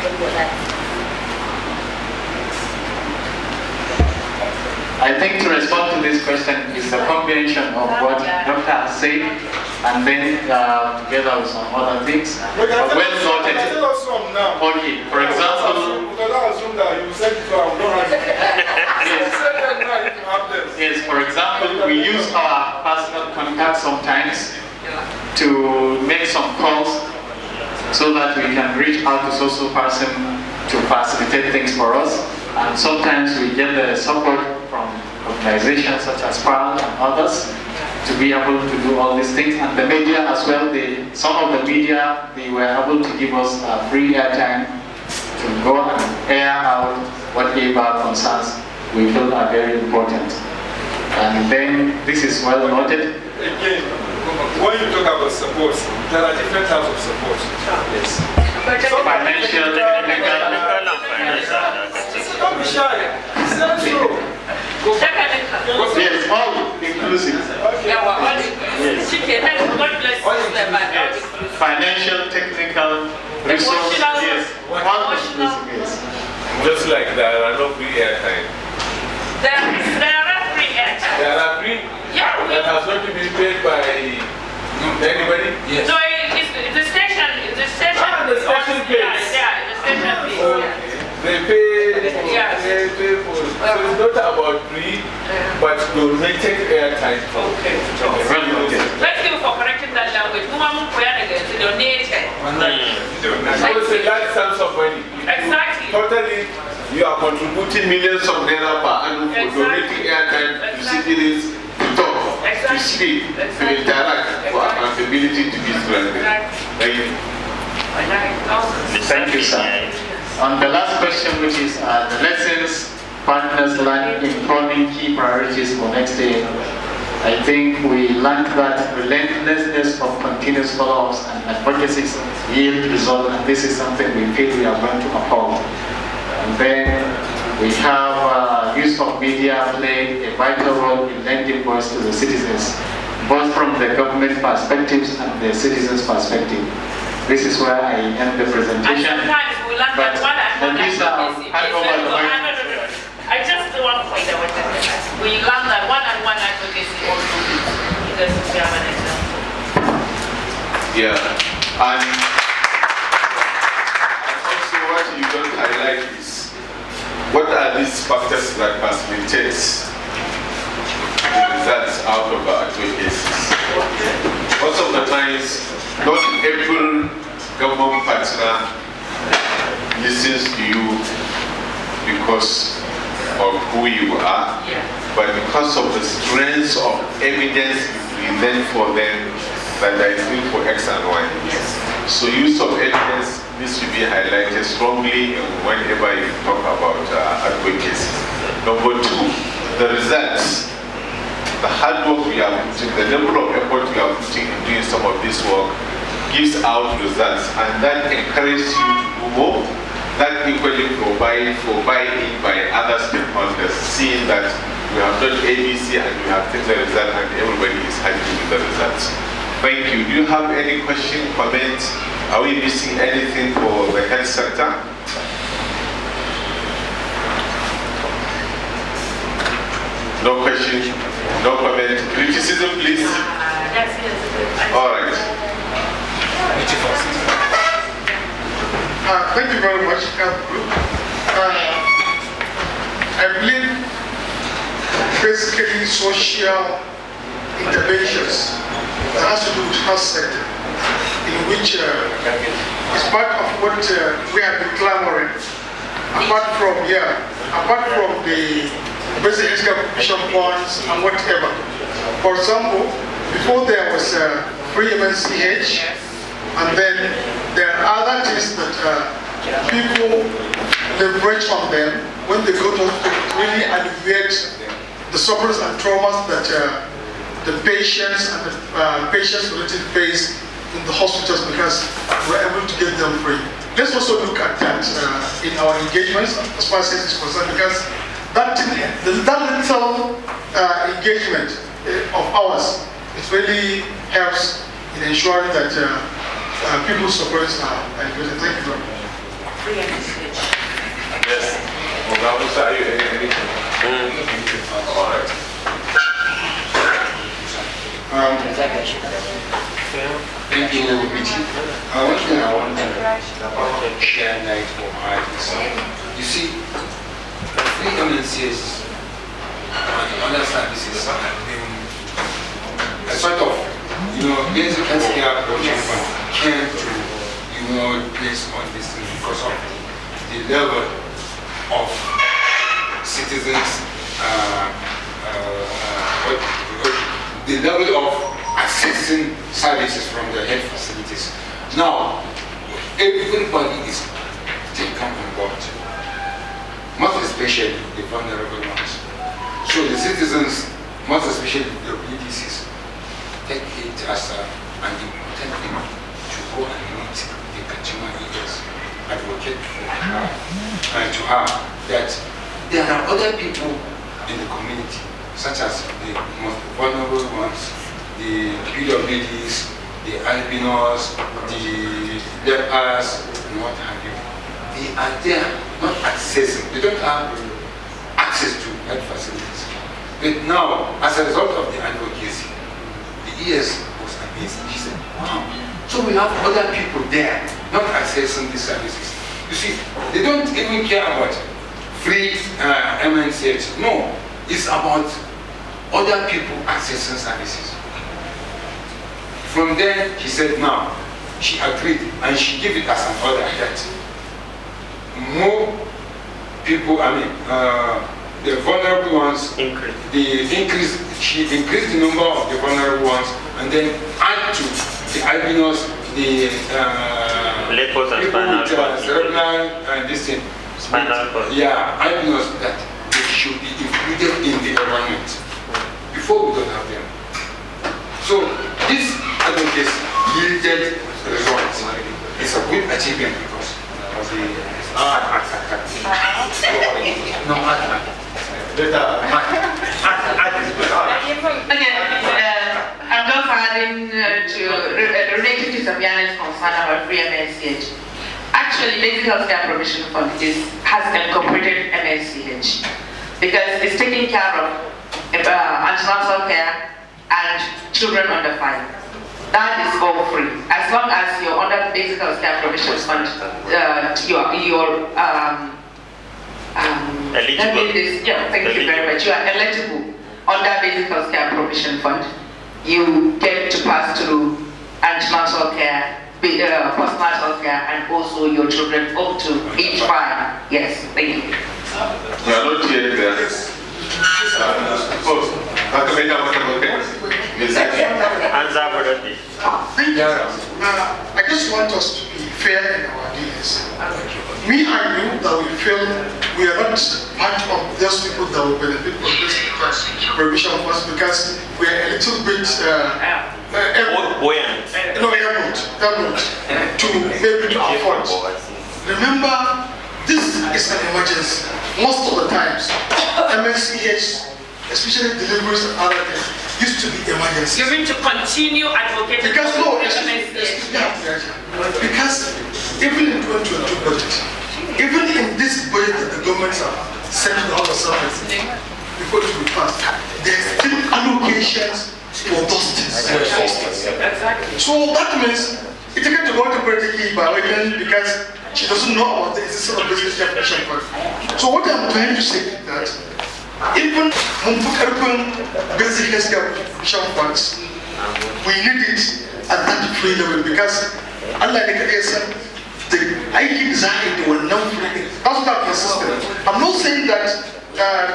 to respond to this question is a combination of what Dr. has said and then together with some other things. But well noted. Tell us some now. Okay, for example. Because I assume that you said it to our Yes, for example, we use our personal contact sometimes to make some calls so that we can reach out to social person to facilitate things for us. And sometimes we get the support from organizations such as PAL and others to be able to do all these things. And the media as well, some of the media, they were able to give us free airtime to go and air out whatever concerns we feel are very important. And then this is well noted. Again, when you talk about support, there are different types of support. Yes. Financial, technical, don't be shy. Say so. Yes, all inclusive. Okay. Yes. Financial, technical, resource. Yes. All inclusive. Yes. Just like there are no free airtime. There are free airtime. There are free? Yeah. That has not been paid by anybody? Yes. No, it's the station. The station. Ah, the station pays. Yeah, the station pays. Okay. They pay for, Yes. they pay for, so it's not about free, but donated airtime. Okay. Thank you for correcting that language. Donated. So it's a large sum of money. Exactly. Totally, you are contributing millions of naira per annum for donating airtime to citizens to talk, to speak, to interact, for accountability to be strengthened. Thank you. Thank you, sir. On the last question, which is the lessons partners learn in forming key priorities for next year, I think we learned that relentlessness of continuous follow-ups and advocacies yield results, and this is something we feel we are going to uphold. And then we have use of media play a vital role in lending voice to the citizens, both from the government perspectives and the citizens' perspective. This is where I end the presentation. And sometimes we learn that one and one advocacy. I just one point I want to say. We learn that one-on-one advocacy also because we have an example. Yeah, and also what you don't highlight is what are these factors that facilitate the results out of our advocacies. Most of the times, not every government partner listens to you because of who you are, but because of the strength of evidence you present for them that there is need for X and Y. So use of evidence needs to be highlighted strongly whenever you talk about advocacy. Number two, the results. The hard work we are putting, the level of effort we are putting in doing some of this work gives out results, and that encourages you to do more. That equally provides for buy-in by other stakeholders, seeing that we have done ABC and we have taken the result and everybody is happy with the results. Thank you. Do you have any question, comments? Are we missing anything for the health sector? No question, no comment. Criticism, please. All right. Thank you very much. I believe basically social interventions that has to do with health sector in which is part of what we have been clamoring. Apart from the basic healthcare provision funds and whatever. For example, before there was free MNCH, and then there are other things that people leverage on them when they go to really alleviate the sufferings and traumas that the patients and the patients related face in the hospitals, because we're able to get them free. Let's also look at that in our engagements as far as this is concerned, because that little engagement of ours, it really helps in ensuring that people's sufferings are alleviated. Thank you very much. Yes. Are you anything? All right. Thank you, Richie. One thing I want to share light for my you see, free MNCs and other services have been a sort of, basic healthcare provision fund came to, place on this thing because of the level of citizens, the level of accessing services from the health facilities. Now, everybody is taken on board, most especially the vulnerable ones. So the citizens, most especially the BDCs, take it as an important thing to go and meet the consumer leaders, advocate for her, and to her that there are other people in the community, such as the most vulnerable ones, the PWDs, the albinos, the lepers, and what have you. They are there, not accessing. They don't have access to health facilities. But now, as a result of the advocacy, the ES was amazed. She said, wow, so we have other people there, not accessing these services. You see, they don't even care about free MNCH. No, it's about other people accessing services. From then, she said, now, she agreed, and she gave it as an order that more people, the vulnerable ones, she increased the number of the vulnerable ones, and then add to the albinos, the lepers and people spinal with cerebral and this thing. Spinal cord. Yeah, albinos, that they should be included in the environment. Before, we don't have them. So, this advocacy yielded results. It's a good achievement because of the I'm just adding related to Sabiana's concern about free MNCH. Actually, Basic Healthcare Provision Fund has incorporated MNCH because it's taking care of antenatal care and children under 5. That is all free. As long as you're under the Basic Healthcare Provision Fund, you're eligible. Thank you very much. You are eligible under Basic Healthcare Provision Fund. You get to pass through antenatal care, postnatal care, and also your children up to age 5. Yes, thank you. You are not yet there. I just want us to be fair in our dealings. Me and you, that we feel we are not part of those people that will benefit from this provision funds because we are a little bit airport to maybe to afford. Remember, this is an emergency. Most of the times, MNCH, especially deliveries and other things, used to be emergency. You're going to continue advocating because for MNCH. Because even in 2022 budget, even in this budget that the governments have sent to the House of Assembly before it will be passed, there are still allocations for those things. Exactly. So that means it can go to politically by women because she doesn't know about the existence of business definition. So what I'm trying to say is that even when we open basic healthcare funds, we need it at that free level because Allah ne kaɗai san the aikin za a yi da wannan free. That's not consistent. I'm not saying that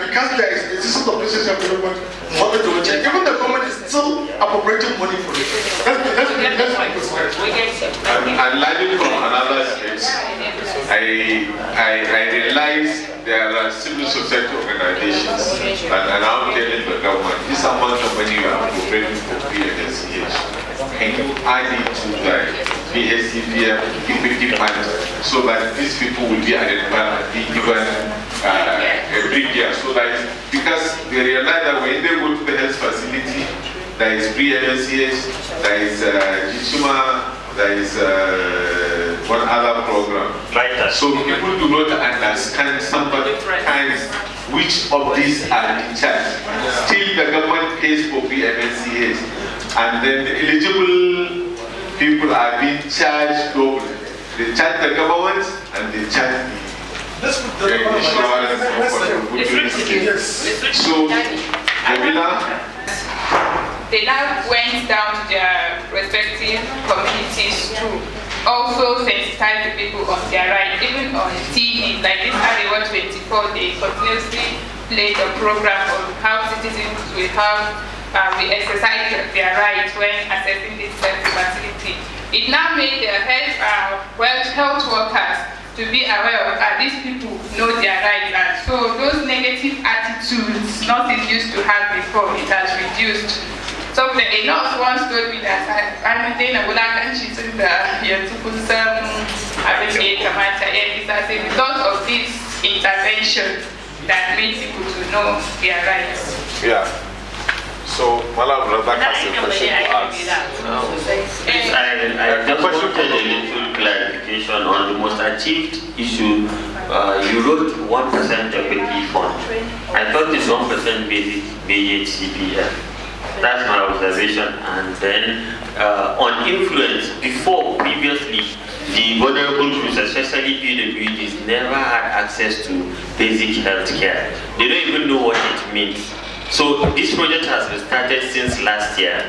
because there is existence of business development, even the government is still appropriating money for it. That's And learning from another state, I realized there are civil society organizations that are now telling the government this amount of money you are appropriating for PNSCH. Can you add it to the PSCPF equity fund so that these people will be identified and be given every year? So that because they realize that when they go to the health facility, there is pre-MSCH, there is Jitsuma, there is one other program. So people do not understand sometimes which of these are in charge. Still the government pays for pre-MSCH. And then the eligible people are being charged double. They charge the government and they charge the insurance company. So, Jamila? They now went down to their respective communities to also sensitize the people on their rights. Even on TV, like this Arewa 24, they continuously play the program on how citizens will have we exercise their rights when accessing this facility. It now made the health workers to be aware of these people know their rights, and so those negative attitudes nothing used to have before, it has reduced. So the nurse once told me that I'm doing a she's in the it's as a result of this intervention that made people to know their rights. Yeah. So, Malam Razak has a question to ask. I just wanted a little clarification on the most achieved issue. You wrote 1% equity fund. I thought it's 1% basic BHCPF. That's my observation. And then on influence, previously, the vulnerable groups, especially PWDs, never had access to basic health care. They don't even know what it means. So this project has been started since last year,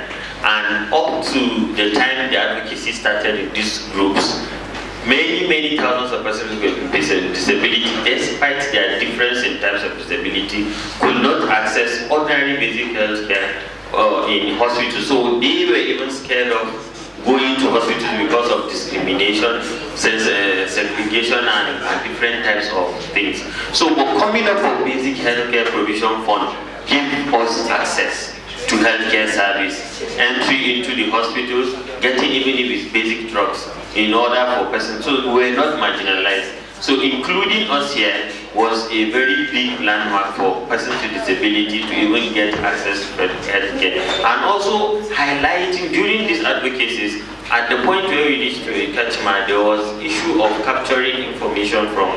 and up to the time the advocacy started in these groups, many thousands of persons with disability, despite their difference in types of disability, could not access ordinary basic health care in hospitals. So they were even scared of going to hospitals because of discrimination, segregation, and different types of things. So coming up with basic healthcare provision fund give us access to healthcare service, entry into the hospitals, getting even if it's basic drugs in order for persons. So we're not marginalized. So including us here was a very big landmark for persons with disability to even get access to healthcare. And also highlighting during these advocacies, at the point where we reached to Kachma, there was issue of capturing information from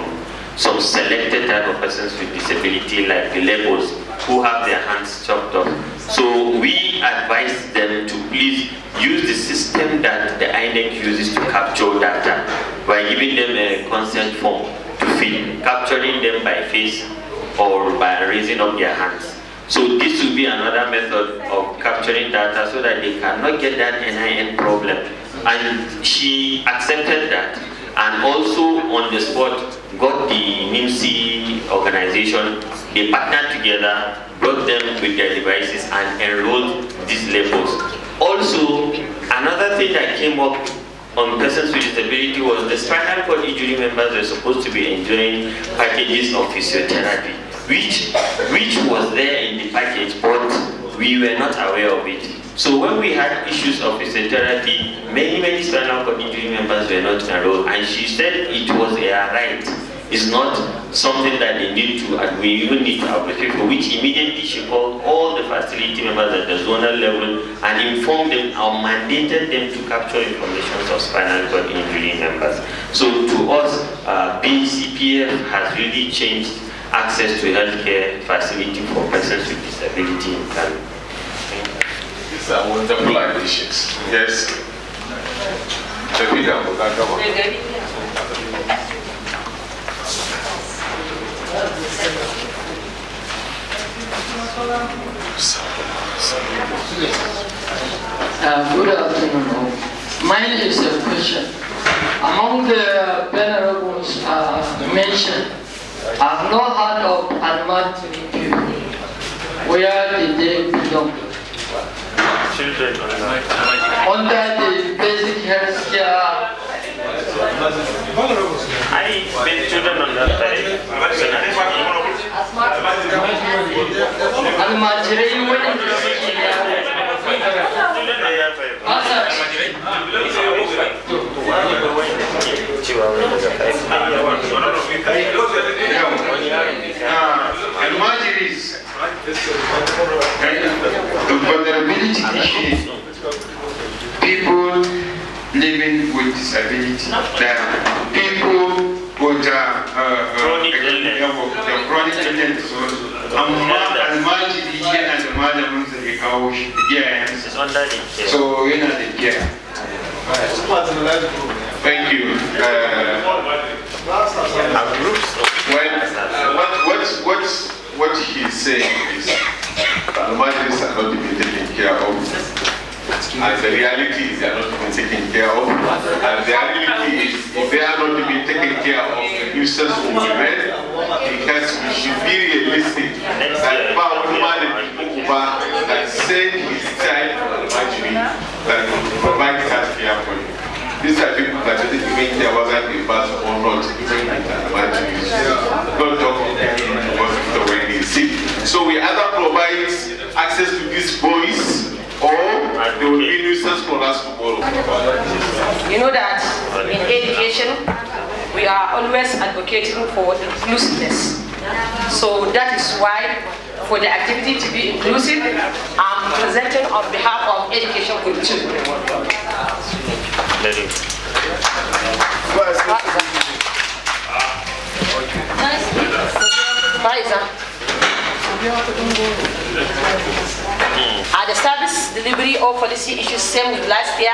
some selected type of persons with disability, like the labels, who have their hands chopped off. So we advise them to please use the system that the INEC uses to capture data by giving them a consent form to fill, capturing them by face or by raising up their hands. So this will be another method of capturing data so that they cannot get that NIN problem. And she accepted that, and also on the spot got the NIMSI organization. They partnered together, brought them with their devices and enrolled these labels. Also, another thing that came up on persons with disability was the spinal cord injury members were supposed to be enjoying packages of physiotherapy, which was there in the package, but we were not aware of it. So when we had issues of physiotherapy, many spinal cord injury members were not enrolled, and she said it was a right. It's not something that they need to, and we even need to apply for, which immediately she called all the facility members at the zonal level and informed them or mandated them to capture information of spinal cord injury members. So to us, BCPF has really changed access to healthcare facility for persons with disability in Kano. These are wonderful additions. Yes. Good afternoon. Mine is a question. Among the venerables mentioned, I have not heard of Almaty people. Where did they belong? Children Under the basic health care. I been children on that side. Almaty, what is Almajiris, the vulnerability issue, people living with disability, people with chronic illness, amma almajiri yana da malamin da ya kawo shi iyayensa, so yana da kiya. Thank you. What he's saying is almajiris are not being taken care of. And the reality is they are not being taken care of. And the reality is if they are not being taken care of, the nuisance will be met, because we should be realistic that one man that sent his child to Almajiri that provide health care for you. These are people that didn't even care whether they pass or not, even at Almajiri. Don't talk about hospital when they sick. So we either provide access to these boys, or there will be nuisance for us tomorrow. You know that in education, we are always advocating for inclusiveness. So that is why, for the activity to be inclusive, I'm presenting on behalf of Education Group 2. Are the service delivery or policy issues same with last year?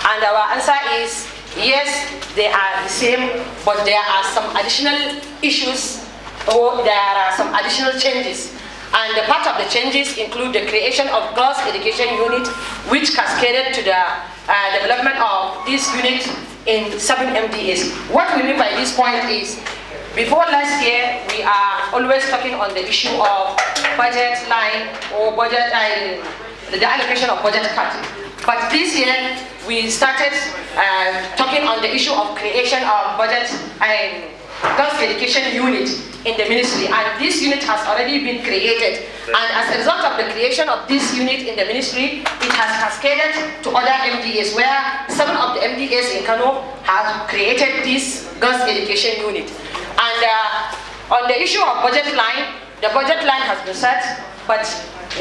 And our answer is yes, they are the same, but there are some additional issues or there are some additional changes. And the part of the changes include the creation of girls' education unit, which cascaded to the development of this unit in 7 MDAs. What we mean by this point is, before last year, we are always talking on the issue of budget line or budget, the allocation of budget cut. But this year, we started talking on the issue of creation of budget and girls' education unit in the ministry. And this unit has already been created. And as a result of the creation of this unit in the ministry, it has cascaded to other MDAs, where 7 of the MDAs in Kano have created this girls' education unit. And on the issue of budget line, the budget line has been set, but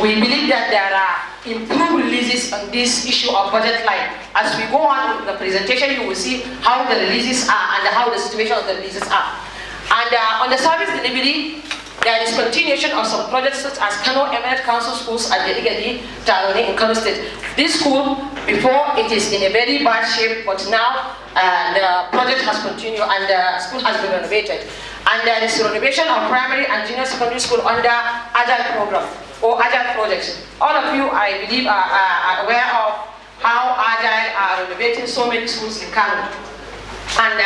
we believe that there are improved releases on this issue of budget line. As we go on with the presentation, you will see how the releases are and how the situation of the releases are. And on the service delivery, there is continuation of some projects such as Kano Emirate Council Schools at the Igadi Taroni in Kano State. This school, before, it is in a very bad shape, but now the project has continued and the school has been renovated. And there is renovation of primary and junior secondary school under Agile program or Agile projects. All of you, I believe, are aware of how Agile are renovating so many schools in Kano. And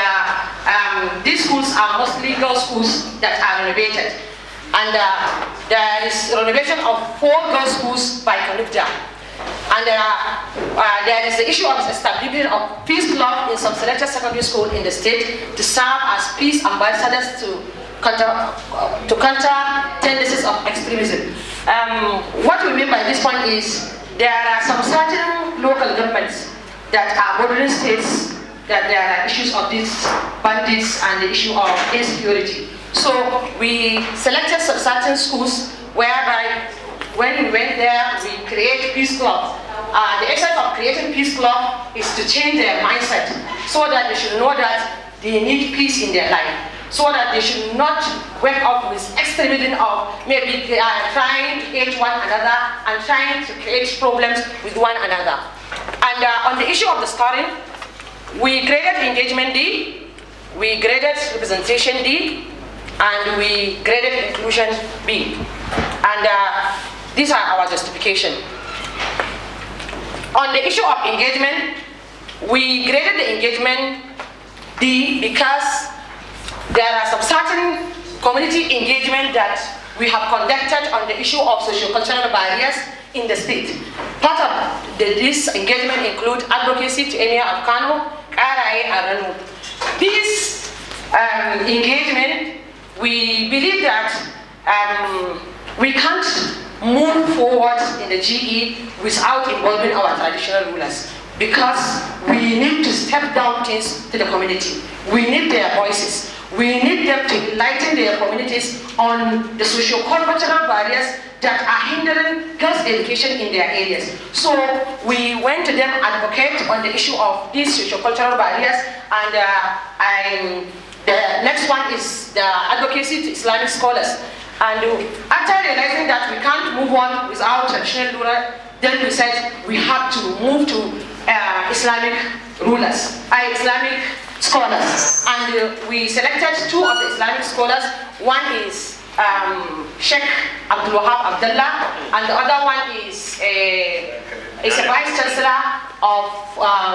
these schools are mostly girls' schools that are renovated. And there is renovation of 4 girls' schools by Kanukja. And there is the issue of establishment of peace club in some selected secondary school in the state to serve as peace ambassadors to counter tendencies of extremism. What we mean by this point is there are some certain local governments that are bordering states that there are issues of these bandits and the issue of insecurity. So we selected some certain schools whereby when we went there, we create peace clubs. The essence of creating peace club is to change their mindset so that they should know that they need peace in their life. So that they should not wake up with extremism of maybe they are trying to hate one another and trying to create problems with one another. And on the issue of the scoring, we graded engagement D, we graded representation D, and we graded inclusion B. And these are our justification. On On the issue of engagement, we graded the engagement D because there are some certain community engagement that we have conducted on the issue of socio-cultural barriers in the state. Part of this engagement include advocacy to Emir of Kano, Karaye, and Ranu. This engagement, we believe that we can't move forward in the GE without involving our traditional rulers, because we need to step down things to the community. We need their voices. We need them to enlighten their communities on the socio-cultural barriers that are hindering girls' education in their areas. So we went to them, advocate on the issue of these socio-cultural barriers, and the next one is the advocacy to Islamic scholars. And after realizing that we can't move on without traditional ruler, then we said we have to move to Islamic rulers, Islamic scholars. And we selected 2 of the Islamic scholars. One is Sheikh Abdul Wahab Abdullah, and the other one is a vice chancellor of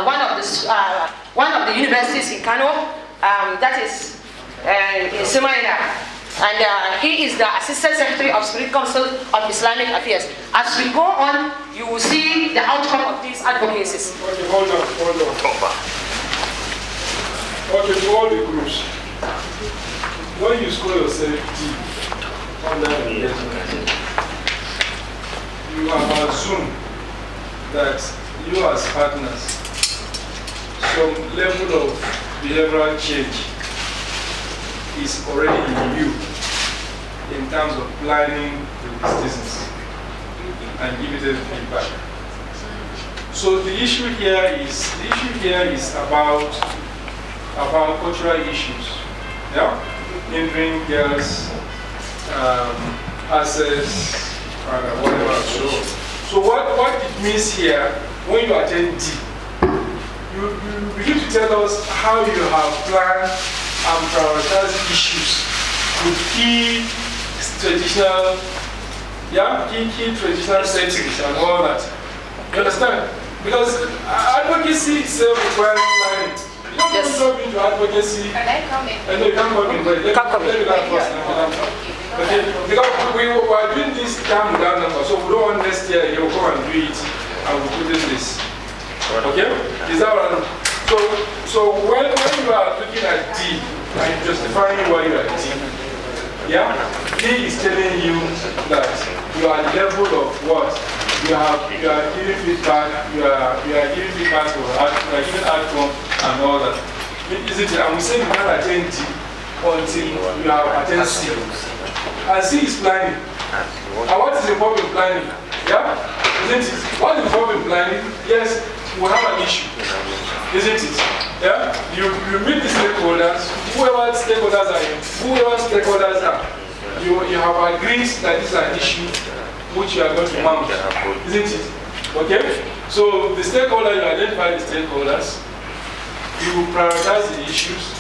one of the universities in Kano, that is in Sumaila. And he is the Assistant Secretary of Spirit Council of Islamic Affairs. As we go on, you will see the outcome of these advocacies. Okay, hold on. Okay, to all the groups, when you score yourself deep under engagement, you have assumed that you as partners, some level of behavioral change is already in you in terms of planning with the citizens and giving them feedback. So the issue here is about cultural issues, yeah, hindering girls' access and whatever. So what it means here, when you attend D, you begin to tell us how you have planned and prioritize issues with key traditional settings and all that. You understand? Because advocacy itself requires planning. You don't just jump into advocacy. Can I come in? And you can't come in. Let me learn first. Okay? Because we are doing this time without number, so we don't want next year you'll come and do it and we'll put in this. Okay? Is that what I'm... So when you are looking at D and justifying why you are D, yeah, D is telling you that you are level of what you are giving feedback, you are giving feedback to you are giving outcome and all that. Isn't it? And we say you can't attend D until you have attended C. And C is planning. And what is involved in planning? Yeah? Isn't it? What is involved in planning? Yes, we have an issue. Isn't it? Yeah? You meet the stakeholders, whoever stakeholders are, you have agreed that this is an issue which you are going to mount. Isn't it? Okay? So the stakeholder, you identify the stakeholders, you prioritize the issues,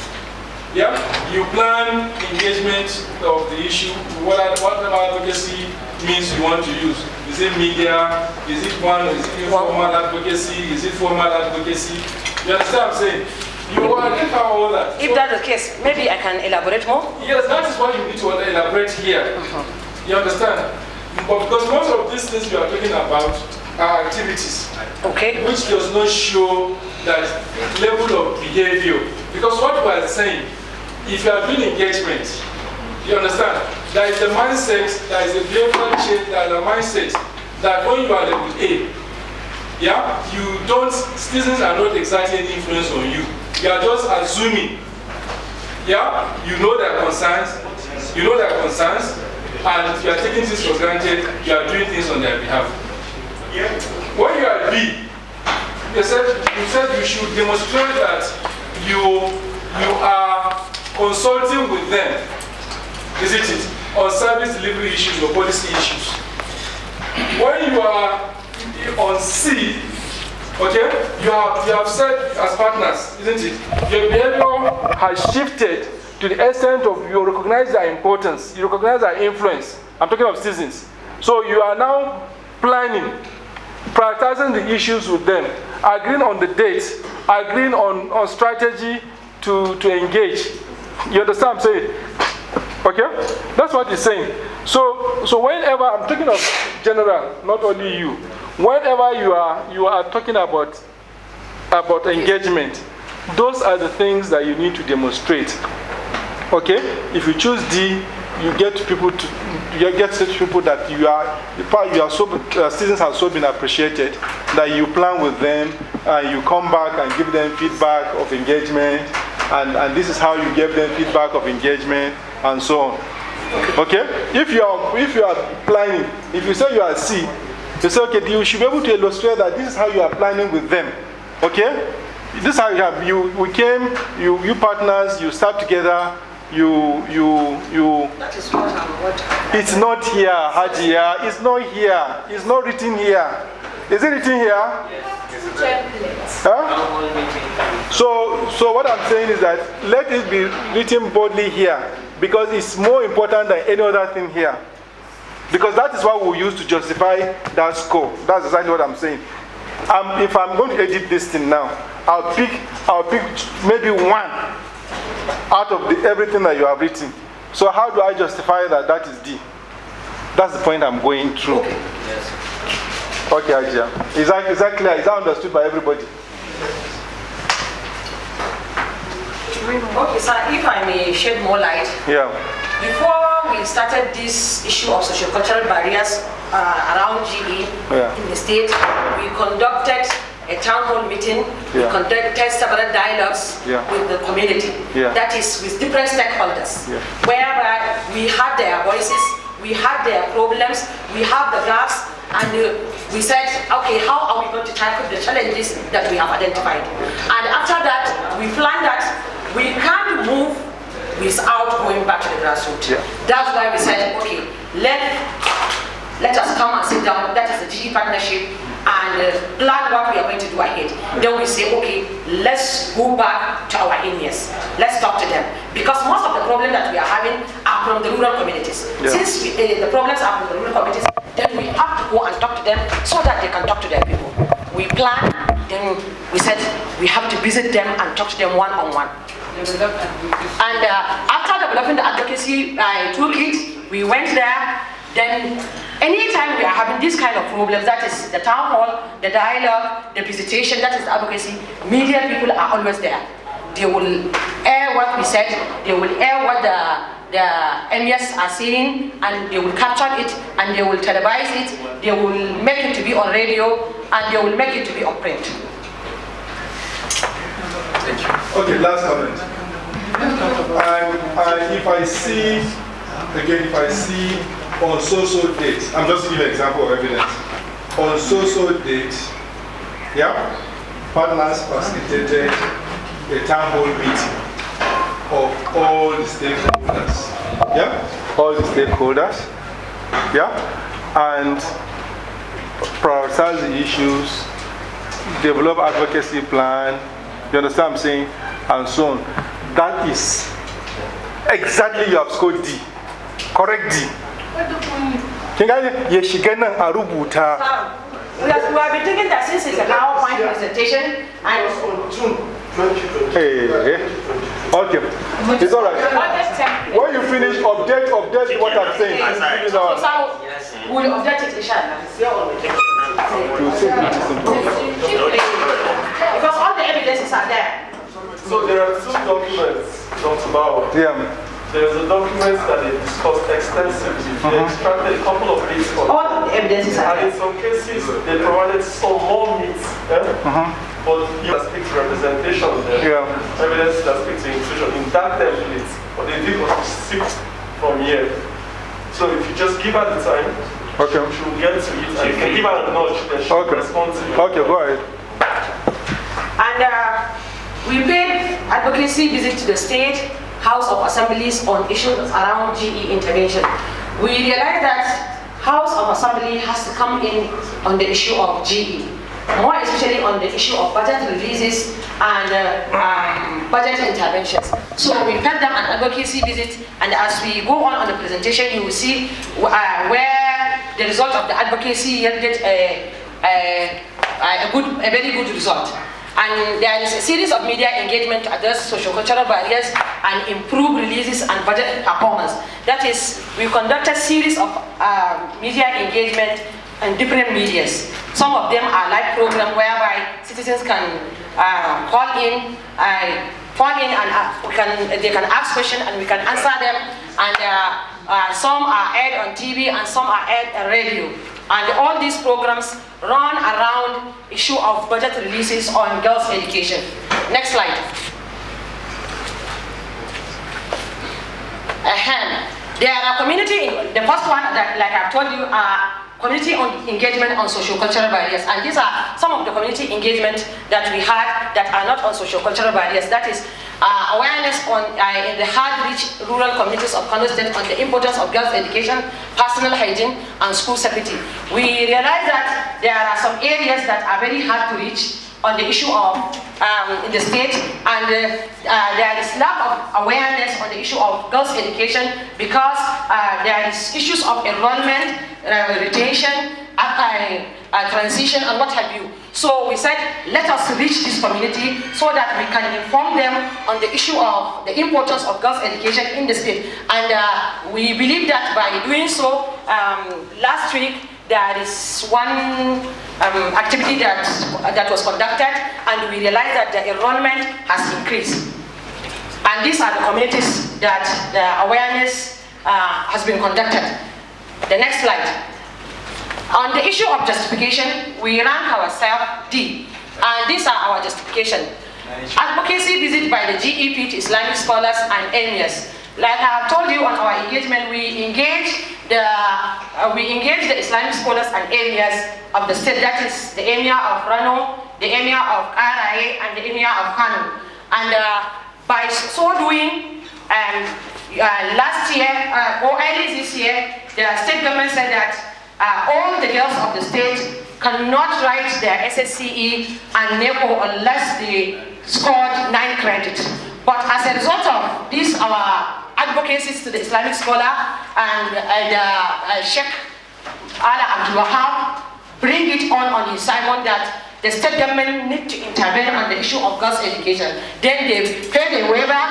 yeah? You plan engagement of the issue, whatever advocacy means you want to use. Is it media? Is it informal advocacy? Is it formal advocacy? You understand what I'm saying? You identify all that. If that's the case, maybe I can elaborate more? Yes, that is what you need to elaborate here. You understand? But because most of these things we are talking about are activities, okay, which does not show that level of behavior. Because what we are saying, if you are doing engagement, you understand, there is a mindset, there is a behavioral change, there is a mindset that when you are level A, yeah, you don't, citizens are not exerting any influence on you. You are just assuming, yeah, you know their concerns, and you are taking things for granted, you are doing things on their behalf. Yeah. When you are B, you said you should demonstrate that you are consulting with them, isn't it, on service delivery issues or policy issues. When you are on C, okay, you have said as partners, isn't it, your behavior has shifted to the extent of you recognize their importance, you recognize their influence. I'm talking of citizens. So you are now planning prioritizing the issues with them, agreeing on the dates, agreeing on strategy to engage. You understand what I'm saying? Okay? That's what he's saying. So whenever, I'm talking of general, not only you, whenever you are talking about engagement, those are the things that you need to demonstrate. Okay? If you choose D, you get people that students have so been appreciated that you plan with them and you come back and give them feedback of engagement, and this is how you give them feedback of engagement and so on. Okay? If you are planning, if you say you are C, you say, okay, you should be able to illustrate that this is how you are planning with them. Okay? This is how you partners, you start together, That is what It's not here, Hajia. It's not here. It's not written here. Is it written here? Yes. Huh? So what I'm saying is that let it be written boldly here, because it's more important than any other thing here. Because that is what we'll use to justify that score. That's exactly what I'm saying. If I'm going to edit this thing now, I'll pick maybe one out of everything that you have written. So how do I justify that is D? That's the point I'm going through. Okay. Yes. Okay, Ajia. Is that clear? Is that understood by everybody? Okay, sir, if I may shed more light. Yeah. Before we started this issue of sociocultural barriers around GE in the state, we conducted a town hall meeting, we conducted several dialogues with the community, that is with different stakeholders, whereby we had their voices, we had their problems, we have the gaps, and we said, okay, how are we going to tackle the challenges that we have identified? And after that, we planned that we can't move without going back to the grassroots. That's why we said, okay, let us come and sit down, that is the GE partnership, and plan what we are going to do ahead. Then we say, okay, let's go back to our areas. Let's talk to them. Because most of the problems that we are having are from the rural communities. Since the problems are from the rural communities, then we have to go and talk to them so that they can talk to their people. We plan, then we said we have to visit them and talk to them one-on-one. And after developing the advocacy, I took it, we went there. Then anytime we are having this kind of problems, that is the town hall, the dialogue, the visitation, that is the advocacy, media people are always there. They will air what we said, they will air what the MES are saying, and they will capture it, and they will televise it, they will make it to be on radio, and they will make it to be on print. Thank you. Okay, last comment. If I see on so-so date, I'm just giving an example of evidence. On so-so date, partners facilitated a town hall meeting of all the stakeholders. All the stakeholders. And prioritize the issues, develop advocacy plan, you understand what I'm saying? And so on. That is exactly you have scored D. Correct D. We have been thinking that since it's a PowerPoint presentation, and June 2020. Okay, it's all right. When you finish, update what I'm saying. We'll update it, inshallah. Because all the evidences are there. So there are two documents, Dr. Bauer. There's a document that they discussed extensively. They extracted a couple of bits from all the evidences are there. And in some cases, they provided some more meat. But you speak to representation there. Evidence that speaks to inclusion in that template. What they did was to sift from here. So if you just give her the time, she will get to it. And you can give her a nudge, then she will respond to you. Okay, go ahead. And we paid advocacy visit to the state House of Assemblies on issues around GE intervention. We realized that House of Assembly has to come in on the issue of GE, more especially on the issue of budget releases and budget interventions. So we paid them an advocacy visit, and as we go on the presentation, you will see where the result of the advocacy yielded a very good result. And there is a series of media engagement to address socio-cultural barriers and improve releases and budget performance. That is, we conducted a series of media engagement in different medias. Some of them are live programs whereby citizens can call in and they can ask questions and we can answer them. And some are aired on TV and some are aired on radio. And all these programs run around issue of budget releases on girls' education. Next slide. There are community, the first one that, like I've told you, community engagement on socio-cultural barriers. And these are some of the community engagement that we had that are not on socio-cultural barriers. That is awareness on in the hard-reached rural communities of Kano State on the importance of girls' education, personal hygiene, and school safety. We realize that there are some areas that are very hard to reach on the issue of in the state, and there is lack of awareness on the issue of girls' education because there is issues of enrollment, retention, transition, and what have you. So we said, let us reach this community so that we can inform them on the issue of the importance of girls' education in the state. And we believe that by doing so, last week, there is one activity that was conducted, and we realized that the enrollment has increased. And these are the communities that the awareness has been conducted. The next slide. On the issue of justification, we rank ourselves D, and these are our justification. Advocacy visit by the GEP to Islamic scholars and emirs. Like I have told you on our engagement, we engage the Islamic scholars and emirs of the state. That is the emir of Rano, the emir of Arae, and the emir of Kano. And by so doing, last year or early this year, the state government said that all the girls of the state cannot write their SSCE and NECO unless they scored 9 credits. But as a result of this, our advocacies to the Islamic scholar and Sheikh Ala Abdul Wahab bring it on his Simon that the state government need to intervene on the issue of girls' education. Then they paid a waiver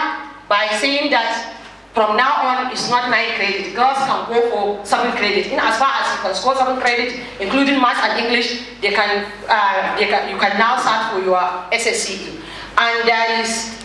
by saying that from now on it's not 9 credits. Girls can go for 7 credits. In as far as you can score 7 credits, including maths and English, you can now start for your SSCE. And there is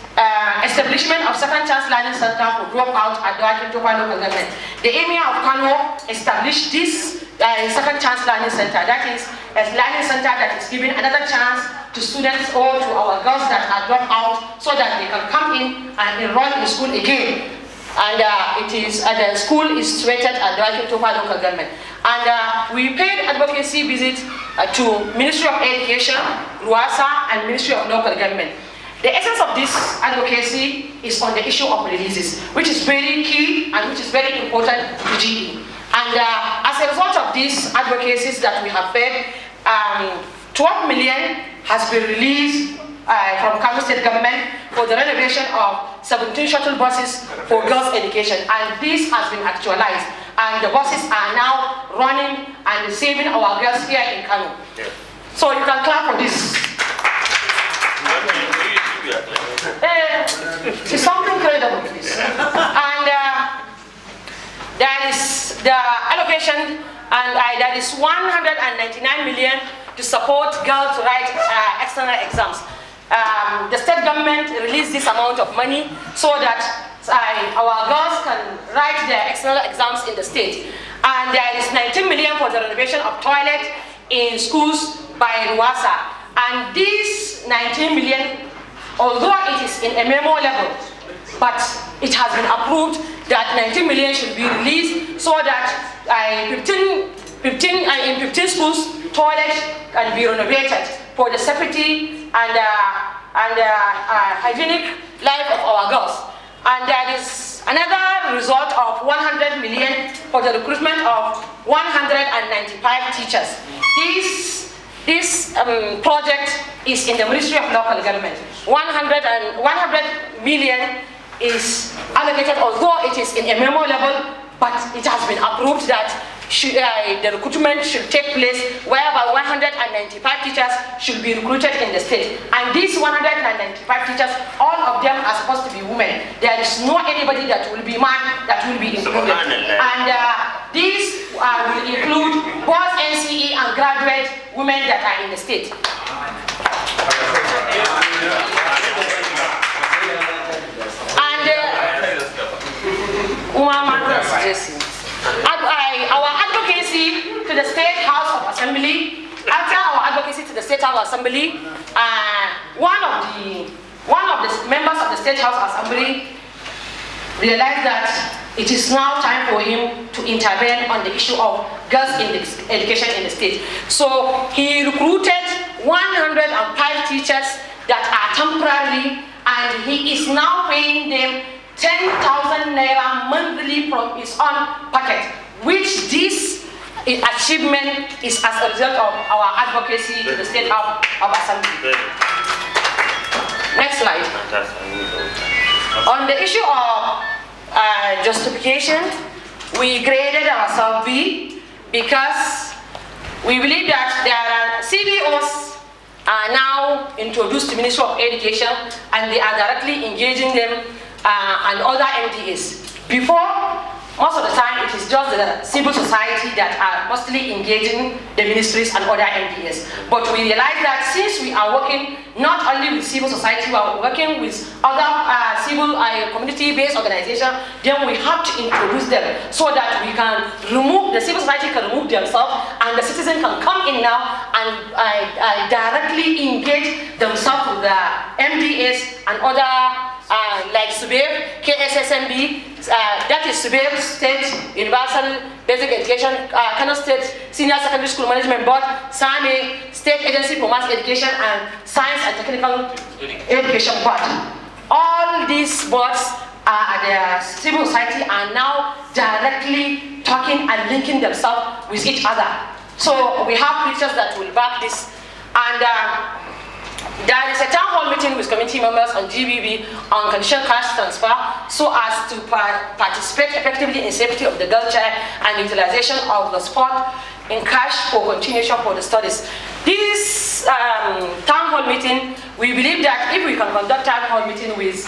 establishment of second chance learning center for dropout at Dawakin Topa local government. The emir of Kano established this second chance learning center. That is a learning center that is giving another chance to students or to our girls that are dropped out so that they can come in and enroll in school again. And the school is situated at Dawakin Topa local government. And we paid advocacy visit to Ministry of Education, RUASA, and Ministry of Local Government. The essence of this advocacy is on the issue of releases, which is very key and which is very important to GE. And as a result of these advocacies that we have paid, 12 million has been released from Kano State government for the renovation of 17 shuttle buses for girls' education. And this has been actualized. And the buses are now running and saving our girls here in Kano. Yeah. So you can clap for this. It's something incredible. And there is the allocation, and there is 199 million to support girls to write external exams. The state government released this amount of money so that our girls can write their external exams in the state. And there is 19 million for the renovation of toilet in schools by RUASA. And this 19 million, although it is in a memo level, but it has been approved that 19 million should be released so that in 15 schools, toilets can be renovated for the safety and hygienic life of our girls. And there is another result of 100 million for the recruitment of 195 teachers. This project is in the Ministry of Local Government. 100 million is allocated, although it is in a memo level, but it has been approved that the recruitment should take place, whereby 195 teachers should be recruited in the state. And these 195 teachers, all of them are supposed to be women. There is no anybody that will be man that will be included. And these will include both NCE and graduate women that are in the state. Our advocacy to the State House of Assembly, after our advocacy to the State House of Assembly, one of the members of the State House of Assembly realized that it is now time for him to intervene on the issue of girls in education in the state. So he recruited 105 teachers that are temporarily, and he is now paying them 10,000 naira monthly from his own pocket, which this achievement is as a result of our advocacy to the State House of Assembly. Next slide. On the issue of justification, we graded ourselves B because we believe that there are CBOs are now introduced to Ministry of Education, and they are directly engaging them and other MDAs. Before, most of the time, it is just the civil society that are mostly engaging the ministries and other MDAs. But we realize that since we are working not only with civil society, we are working with other civil community-based organizations, then we have to introduce them so that we can remove, the civil society can remove themselves, and the citizen can come in now and directly engage themselves with the MDAs and other like SUBEB, KSSMB, that is SUBEB, State Universal Basic Education, Kano State Senior Secondary School Management Board, SAME, State Agency for Mass Education, and Science and Technical Education Board. All these boards the civil society are now directly talking and linking themselves with each other. So we have pictures that will back this. And there is a town hall meeting with committee members on GBB on conditional cash transfer so as to participate effectively in safety of the girl child and utilization of the spot in cash for continuation for the studies. This town hall meeting, we believe that if we can conduct town hall meeting with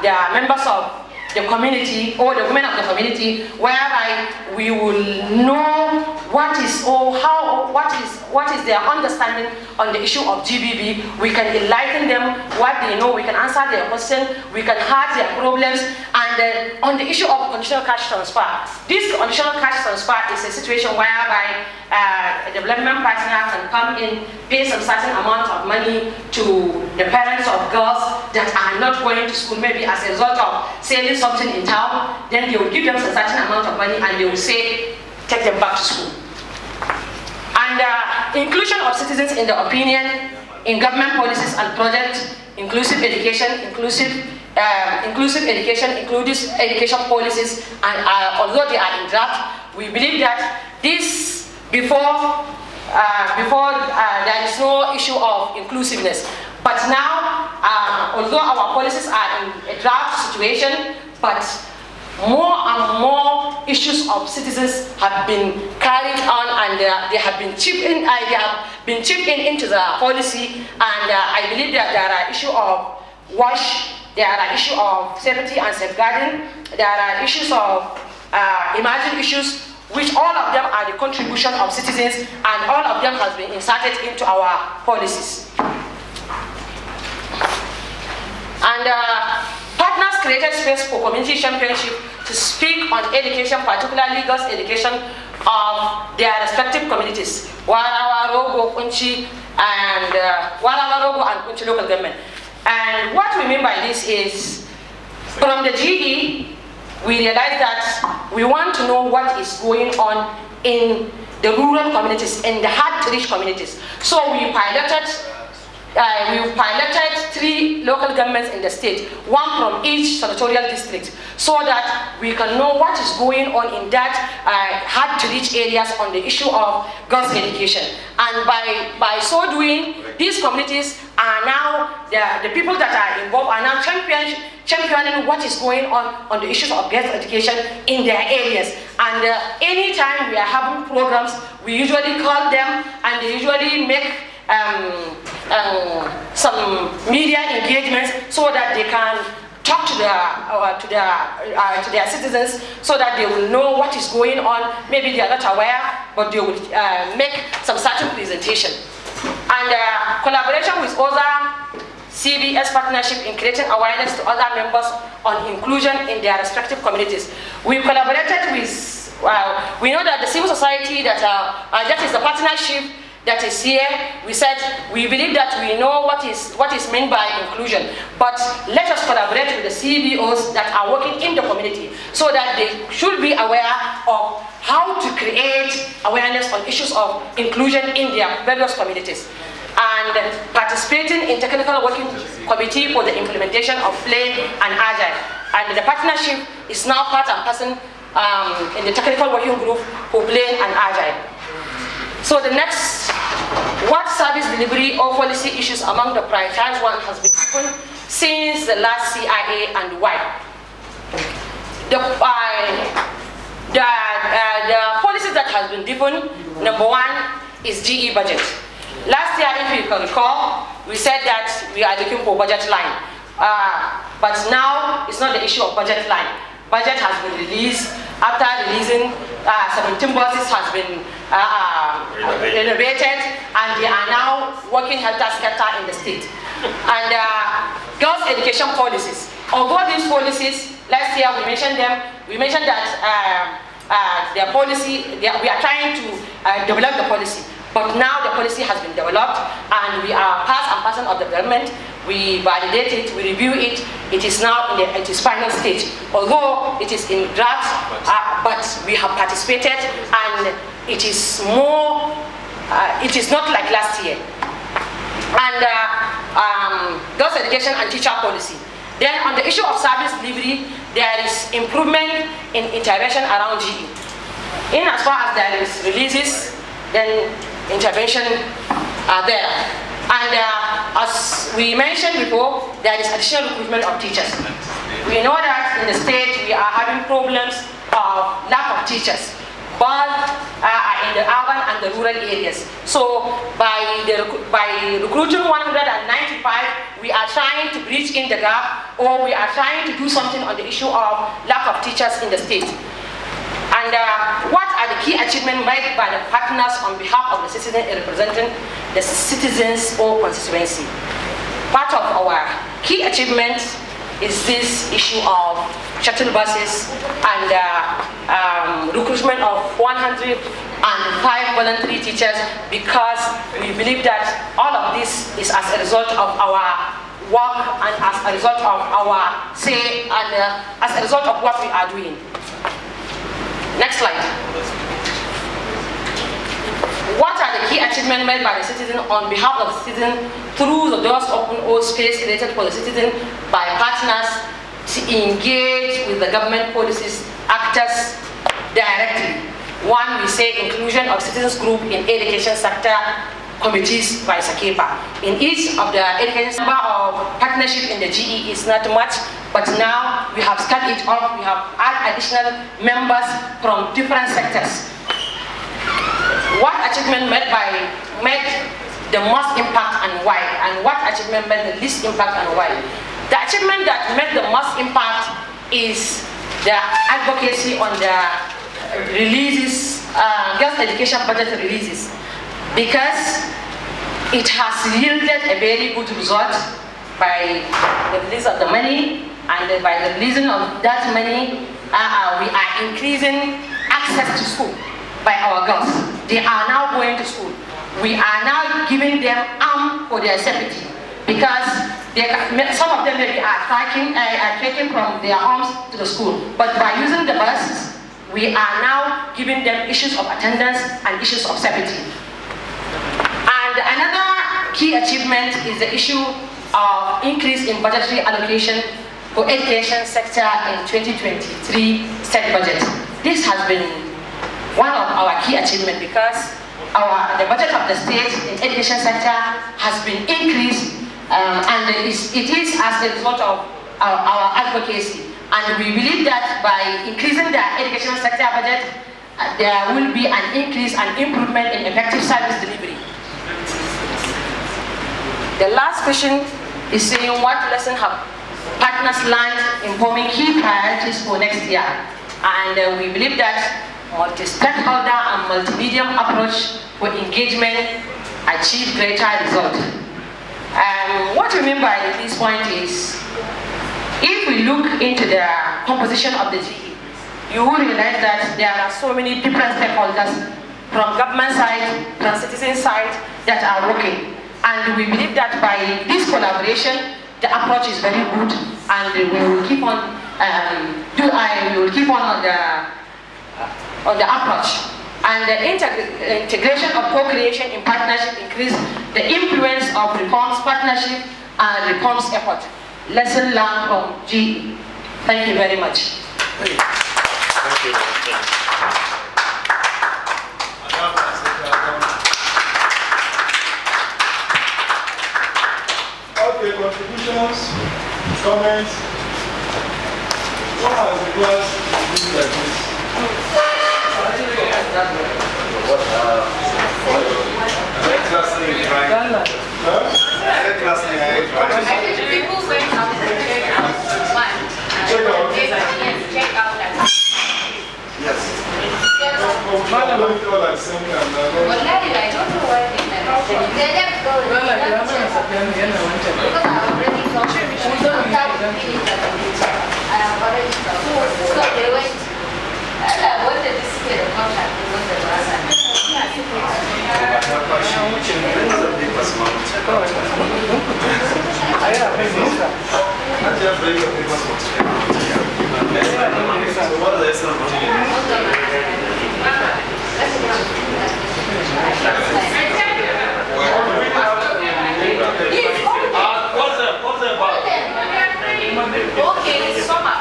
the members of the community or the women of the community, whereby we will know what is their understanding on the issue of GBB. We can enlighten them what they know, we can answer their questions, we can hear their problems, and on the issue of conditional cash transfer. This conditional cash transfer is a situation whereby a development partner can come in, pay some certain amount of money to the parents of girls that are not going to school, maybe as a result of selling something in town. Then they will give them a certain amount of money and they will say, take them back to school. And inclusion of citizens in the opinion in government policies and projects, inclusive education, inclusive education policies, and although they are in draft, we believe that this before there is no issue of inclusiveness. But now, although our policies are in a draft situation, but more and more issues of citizens have been carried on, and they have been chipped in into the policy. And I believe that there are issues of WASH, there are issues of safety and safeguarding, there are issues of emerging issues, which all of them are the contribution of citizens, and all of them has been inserted into our policies. And partners created space for community championship to speak on education, particularly girls' education of their respective communities, Warawa, Rogo, Kunchi, and Kunchi local government. And what we mean by this is, from the GE, we realized that we want to know what is going on in the rural communities, in the hard-to-reach communities. So we piloted we piloted 3 local governments in the state, 1 from each senatorial district, so that we can know what is going on in that hard-to-reach areas on the issue of girls' education. And by so doing, these communities are now, the people that are involved are now championing what is going on the issues of girls' education in their areas. And anytime we are having programs, we usually call them, and they usually make some media engagements so that they can talk to their citizens, so that they will know what is going on. Maybe they are not aware, but they will make some certain presentation. And collaboration with other CBS partnership in creating awareness to other members on inclusion in their respective communities. We collaborated with, we know that the civil society that is the partnership that is here. We said we believe that we know what is meant by inclusion, but let us collaborate with the CBOs that are working in the community, so that they should be aware of how to create awareness on issues of inclusion in their various communities, and participating in technical working committee for the implementation of Play and Agile. And the partnership is now part and parcel in the technical working group for Play and Agile. So the next, what service delivery or policy issues among the prioritized one has been given since the last CIA, and why? The policies that has been given, number 1 is GE budget. Last year, if you can recall, we said that we are looking for budget line, but now it's not the issue of budget line. Budget has been released. After releasing, 17 buses has been renovated, and they are now working helter-skelter in the state. And girls' education policies. Although these policies, last year we mentioned them, we mentioned that their policy, we are trying to develop the policy. But now the policy has been developed, and we are part and parcel of the development. We validate it, we review it. It is now in its final stage. Although it is in draft, but we have participated, and it is more, it is not like last year. And girls' education and teacher policy. Then on the issue of service delivery, there is improvement in intervention around GE. In as far as there is releases, then intervention are there. And as we mentioned before, there is additional recruitment of teachers. We know that in the state we are having problems of lack of teachers, both in the urban and the rural areas. So by recruiting 195, we are trying to bridge in the gap, or we are trying to do something on the issue of lack of teachers in the state. And what are the key achievements made by the partners on behalf of the citizens representing the citizens or constituency? Part of our key achievements is this issue of shuttle buses and recruitment of 105 voluntary teachers, because we believe that all of this is as a result of our work and as a result of our say and as a result of what we are doing. Next slide. What are the key achievements made by the citizen on behalf of the citizen through the doors open or space created for the citizen by partners to engage with the government policies actors directly? 1, we say inclusion of citizens group in education sector committees by SACEPA. In each of the education number of partnership in the GE is not much, but now we have scaled it up. We have added additional members from different sectors. What achievement made the most impact and why? And what achievement made the least impact and why? The achievement that made the most impact is the advocacy on the releases, girls' education budget releases, because it has yielded a very good result by the release of the money, and by the releasing of that money, we are increasing access to school by our girls. They are now going to school. We are now giving them arm for their safety, because some of them maybe are taking from their homes to the school. But by using the buses, we are now giving them issues of attendance and issues of safety. And another key achievement is the issue of increase in budgetary allocation for education sector in 2023 state budget. This has been one of our key achievements because the budget of the state in education sector has been increased and it is as a result of our advocacy. And we believe that by increasing the education sector budget, there will be an increase and improvement in effective service delivery. The last question is saying what lesson have partners learned in forming key priorities for next year? And we believe that multi-stakeholder and multi-medium approach for engagement achieve greater results. What we mean by this point is, if we look into the composition of the GE, you will realize that there are so many different stakeholders from government side, from citizen side that are working. And we believe that by this collaboration, the approach is very good, and we will keep on on the approach. And the integration of co-creation in partnership increase the influence of reforms partnership and reforms effort. Lesson learned from GE. Thank you very much. Thank you. Okay, contributions, comments. What has the class been like this? Check out that. Yes. Madam, I don't know why they left go. Because I already talked to them. I have already talked. So they went. I wanted to see the contract. They wanted to ask. Okay, summer.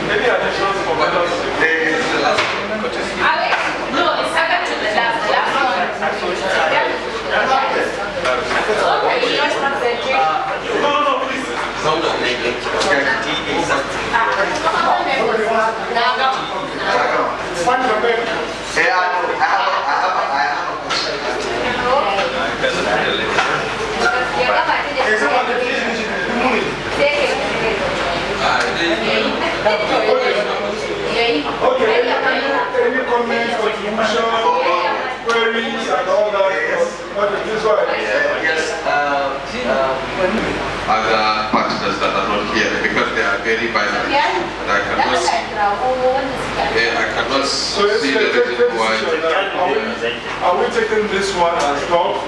Maybe additions for the last one. No, it's second to the last. The last one. No, please. Okay, any comments, contribution, queries, and all that? Okay, this one. Yes, other partners that are not here because they are very violent. And I cannot So see the reason why. Are we taking this one as top,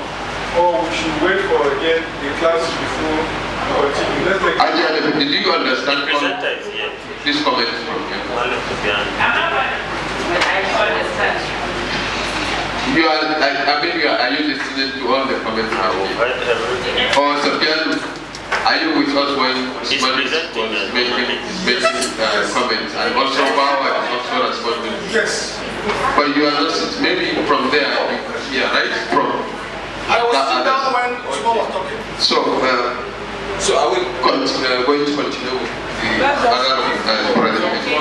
or we should wait for again the class before we continue? Let's take Did you understand this comment from you? Are you listening to all the comments now? Or Sofian, are you with us when Usman is making comments? And also Bawa is also responding. Yes. But you are not, maybe from there, you can hear, right? I was sitting down when Usman was talking. So I will going to continue with the other presentation.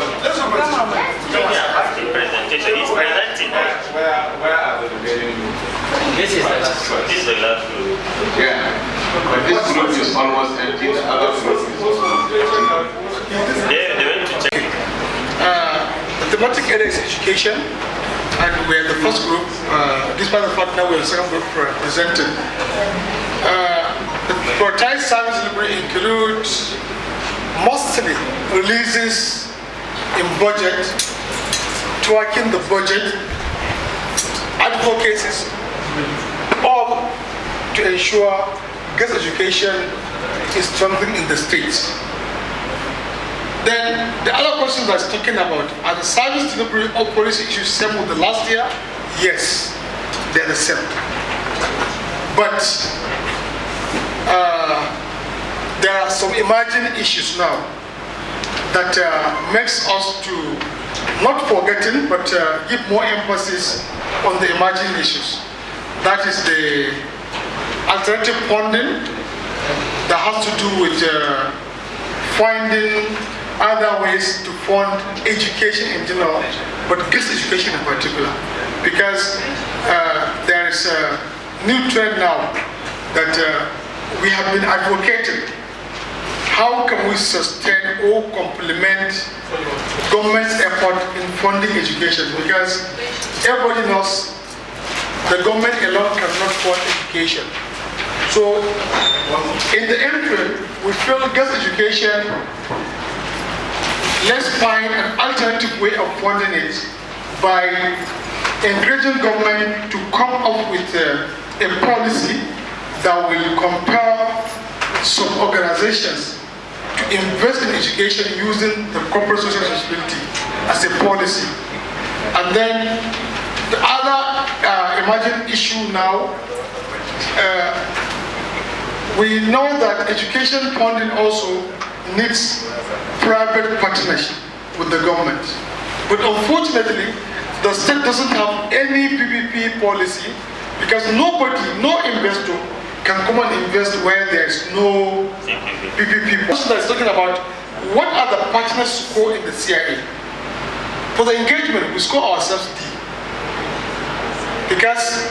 Presentation is presenting. Where are the remaining groups? This is the last group. Yeah. But this group is almost empty. The other group is almost empty. They went to check. The thematic area is education, and we are the first group. Despite the fact now we are the second group presented. The prioritized service delivery includes mostly releases in budget, tracking the budget, advocacies, all to ensure girls' education is strengthened in the states. Then the other question that's talking about, are the service delivery or policy issues same with the last year? Yes, they're the same. But there are some emerging issues now that makes us to not forgetting, but give more emphasis on the emerging issues. That is the alternative funding that has to do with finding other ways to fund education in general, but girls' education in particular. Because there is a new trend now that we have been advocating. How can we sustain or complement government's effort in funding education? Because everybody knows the government alone cannot fund education. So in the interim, we feel girls' education, let's find an alternative way of funding it by encouraging government to come up with a policy that will compel some organizations to invest in education using the corporate social responsibility as a policy. And then the other emerging issue now, we know that education funding also needs private partnership with the government. But unfortunately, the state doesn't have any PPP policy because nobody, no investor can come and invest where there is no PPP. The question that is talking about what are the partners score in the CIA? For the engagement, we score ourselves D. Because,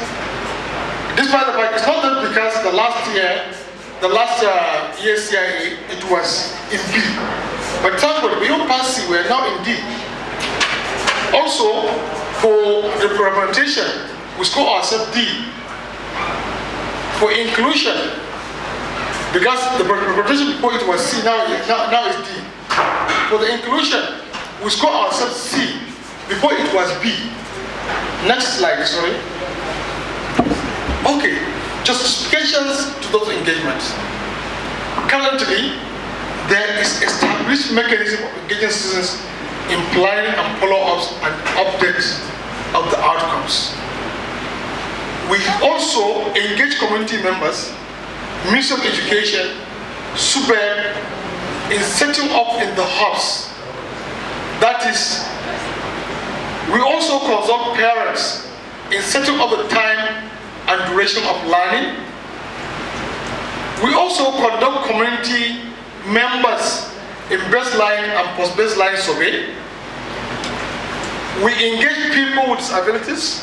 despite the fact, it's not that because the last year CIA, it was in B. But thank God, beyond pass C, we are now in D. Also, for the representation, we score ourselves D. For inclusion, because the representation before it was C, now it's D. For the inclusion, we score ourselves C. Before it was B. Next slide, sorry. Okay, justifications to those engagements. Currently, there is established mechanism of engaging citizens in planning and follow-ups and updates of the outcomes. We also engage community members, Ministry of Education, SUBEB, in setting up in the hubs. That is, we also consult parents in setting up the time and duration of learning. We also conduct community members in baseline and post-baseline survey. We engage people with disabilities.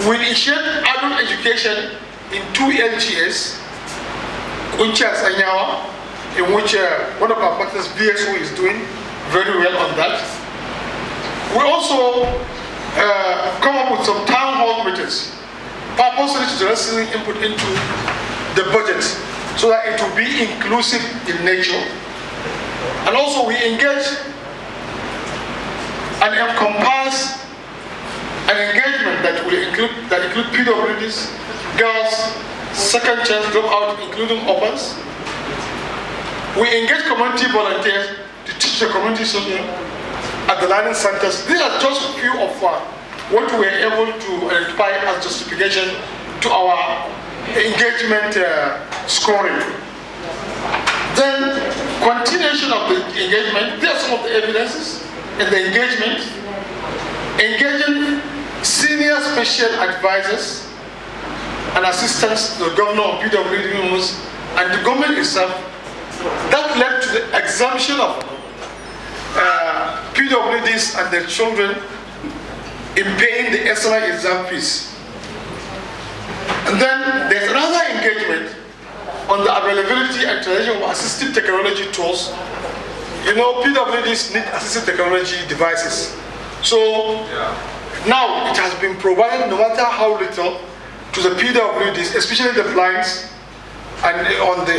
We initiate adult education in 2 LGS, Kuncha and Sanyawa, in which one of our partners, BSO, is doing very well on that. We also come up with some town hall meetings, purposely to solicit input into the budget so that it will be inclusive in nature. And also we engage and encompass an engagement that will include PWDs, girls, second chance dropout, including orphans. We engage community volunteers to teach the community something at the learning centers. These are just a few of what we were able to identify as justification to our engagement scoring. Then, continuation of the engagement, there are some of the evidences in the engagement. Engaging senior special advisors and assistants to the governor of PWD members and the government itself. That led to the exemption of PWDs and their children in paying the extra exam fees. And then there's another engagement on the availability and utilization of assistive technology tools. You know, PWDs need assistive technology devices. So now it has been provided, no matter how little, to the PWDs, especially the blinds and the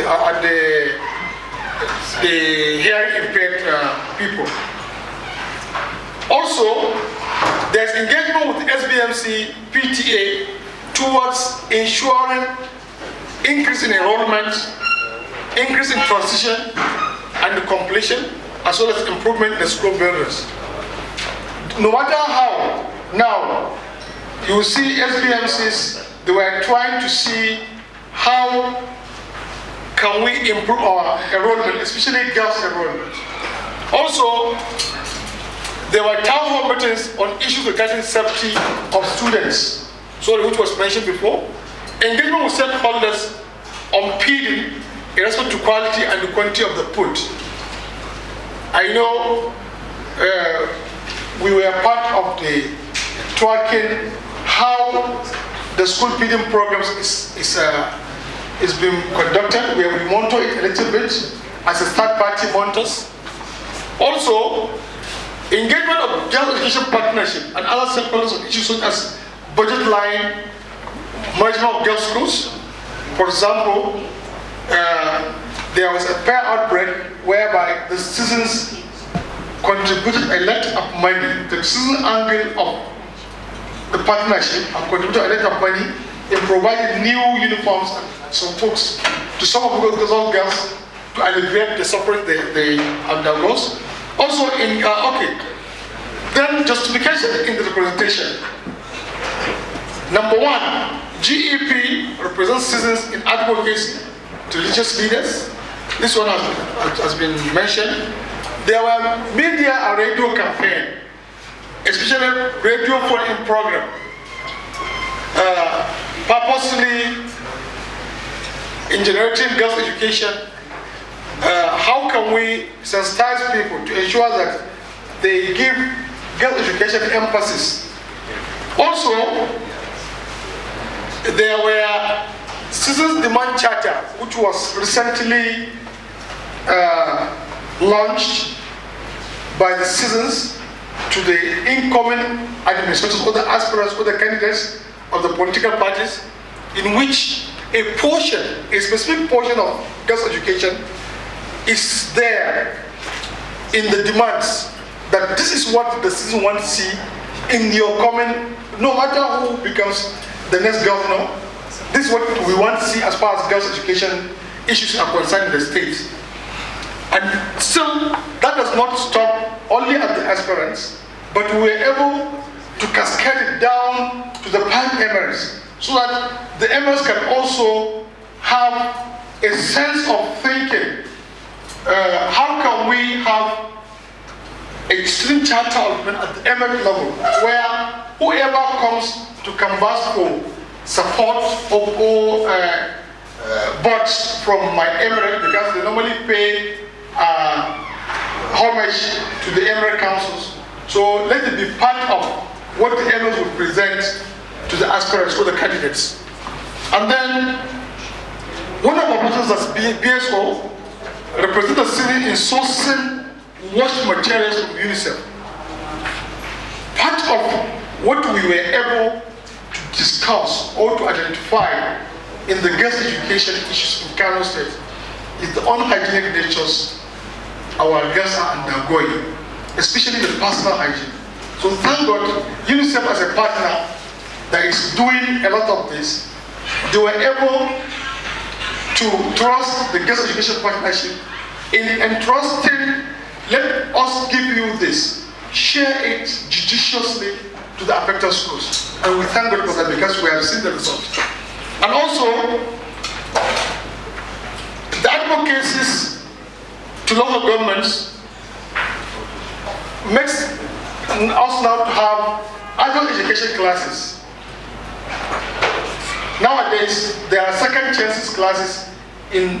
hearing impaired people. Also, there's engagement with SBMC, PTA towards ensuring increase in enrollment, increase in transition and completion, as well as improvement in the school buildings. No matter how, now, you will see SBMCs, they were trying to see how can we improve our enrollment, especially girls' enrollment. Also, there were town hall meetings on issues regarding safety of students, which was mentioned before. Engagement with stakeholders on PD in respect to quality and the quantity of the food. I know we were part of the tracking how the school feeding programs is being conducted. We monitor it a little bit as a third-party monitors. Also, engagement of girls' education partnership and other stakeholders on issues such as budget line, management of girls' schools. For example, there was a fair outbreak whereby the citizens contributed a lot of money. The citizen angle of the partnership and contributed a lot of money in providing new uniforms and some books to some of those girls to alleviate the suffering they undergoes. Also, then justification in the representation. Number one, GEP represents citizens in advocacy to religious leaders. This one has been mentioned. There were media and radio campaign, especially radio phone-in program, purposely in generating girls' education. How can we sensitize people to ensure that they give girls' education emphasis? Also, there were Citizens Demand Charter, which was recently launched by the citizens to the incoming administrators, or the aspirants, or the candidates of the political parties, in which a specific portion of girls' education is there in the demands that this is what the citizen wants to see in your coming, no matter who becomes the next governor. This is what we want to see as far as girls' education issues are concerned in the state. And still, that does not stop only at the aspirants, but we were able to cascade it down to the prime emirates, so that the emirates can also have a sense of thinking. How can we have a student charter at the emirate level, where whoever comes to canvass for support or bots from my emirate, because they normally pay homage to the emirate councils. So let it be part of what the emirates will present to the aspirants or the candidates. And then one of our persons as BSO represent the city in sourcing waste materials from UNICEF. Part of what we were able to discuss or to identify in the girls' education issues in Kano State is the unhygienic natures our girls are undergoing, especially the personal hygiene. So thank God, UNICEF as a partner that is doing a lot of this, they were able to trust the girls' education partnership in entrusting, let us give you this, share it judiciously to the affected schools. And we thank God for that, because we have seen the result. And also, the advocacies to local governments makes us now to have adult education classes. Nowadays, there are second chances classes in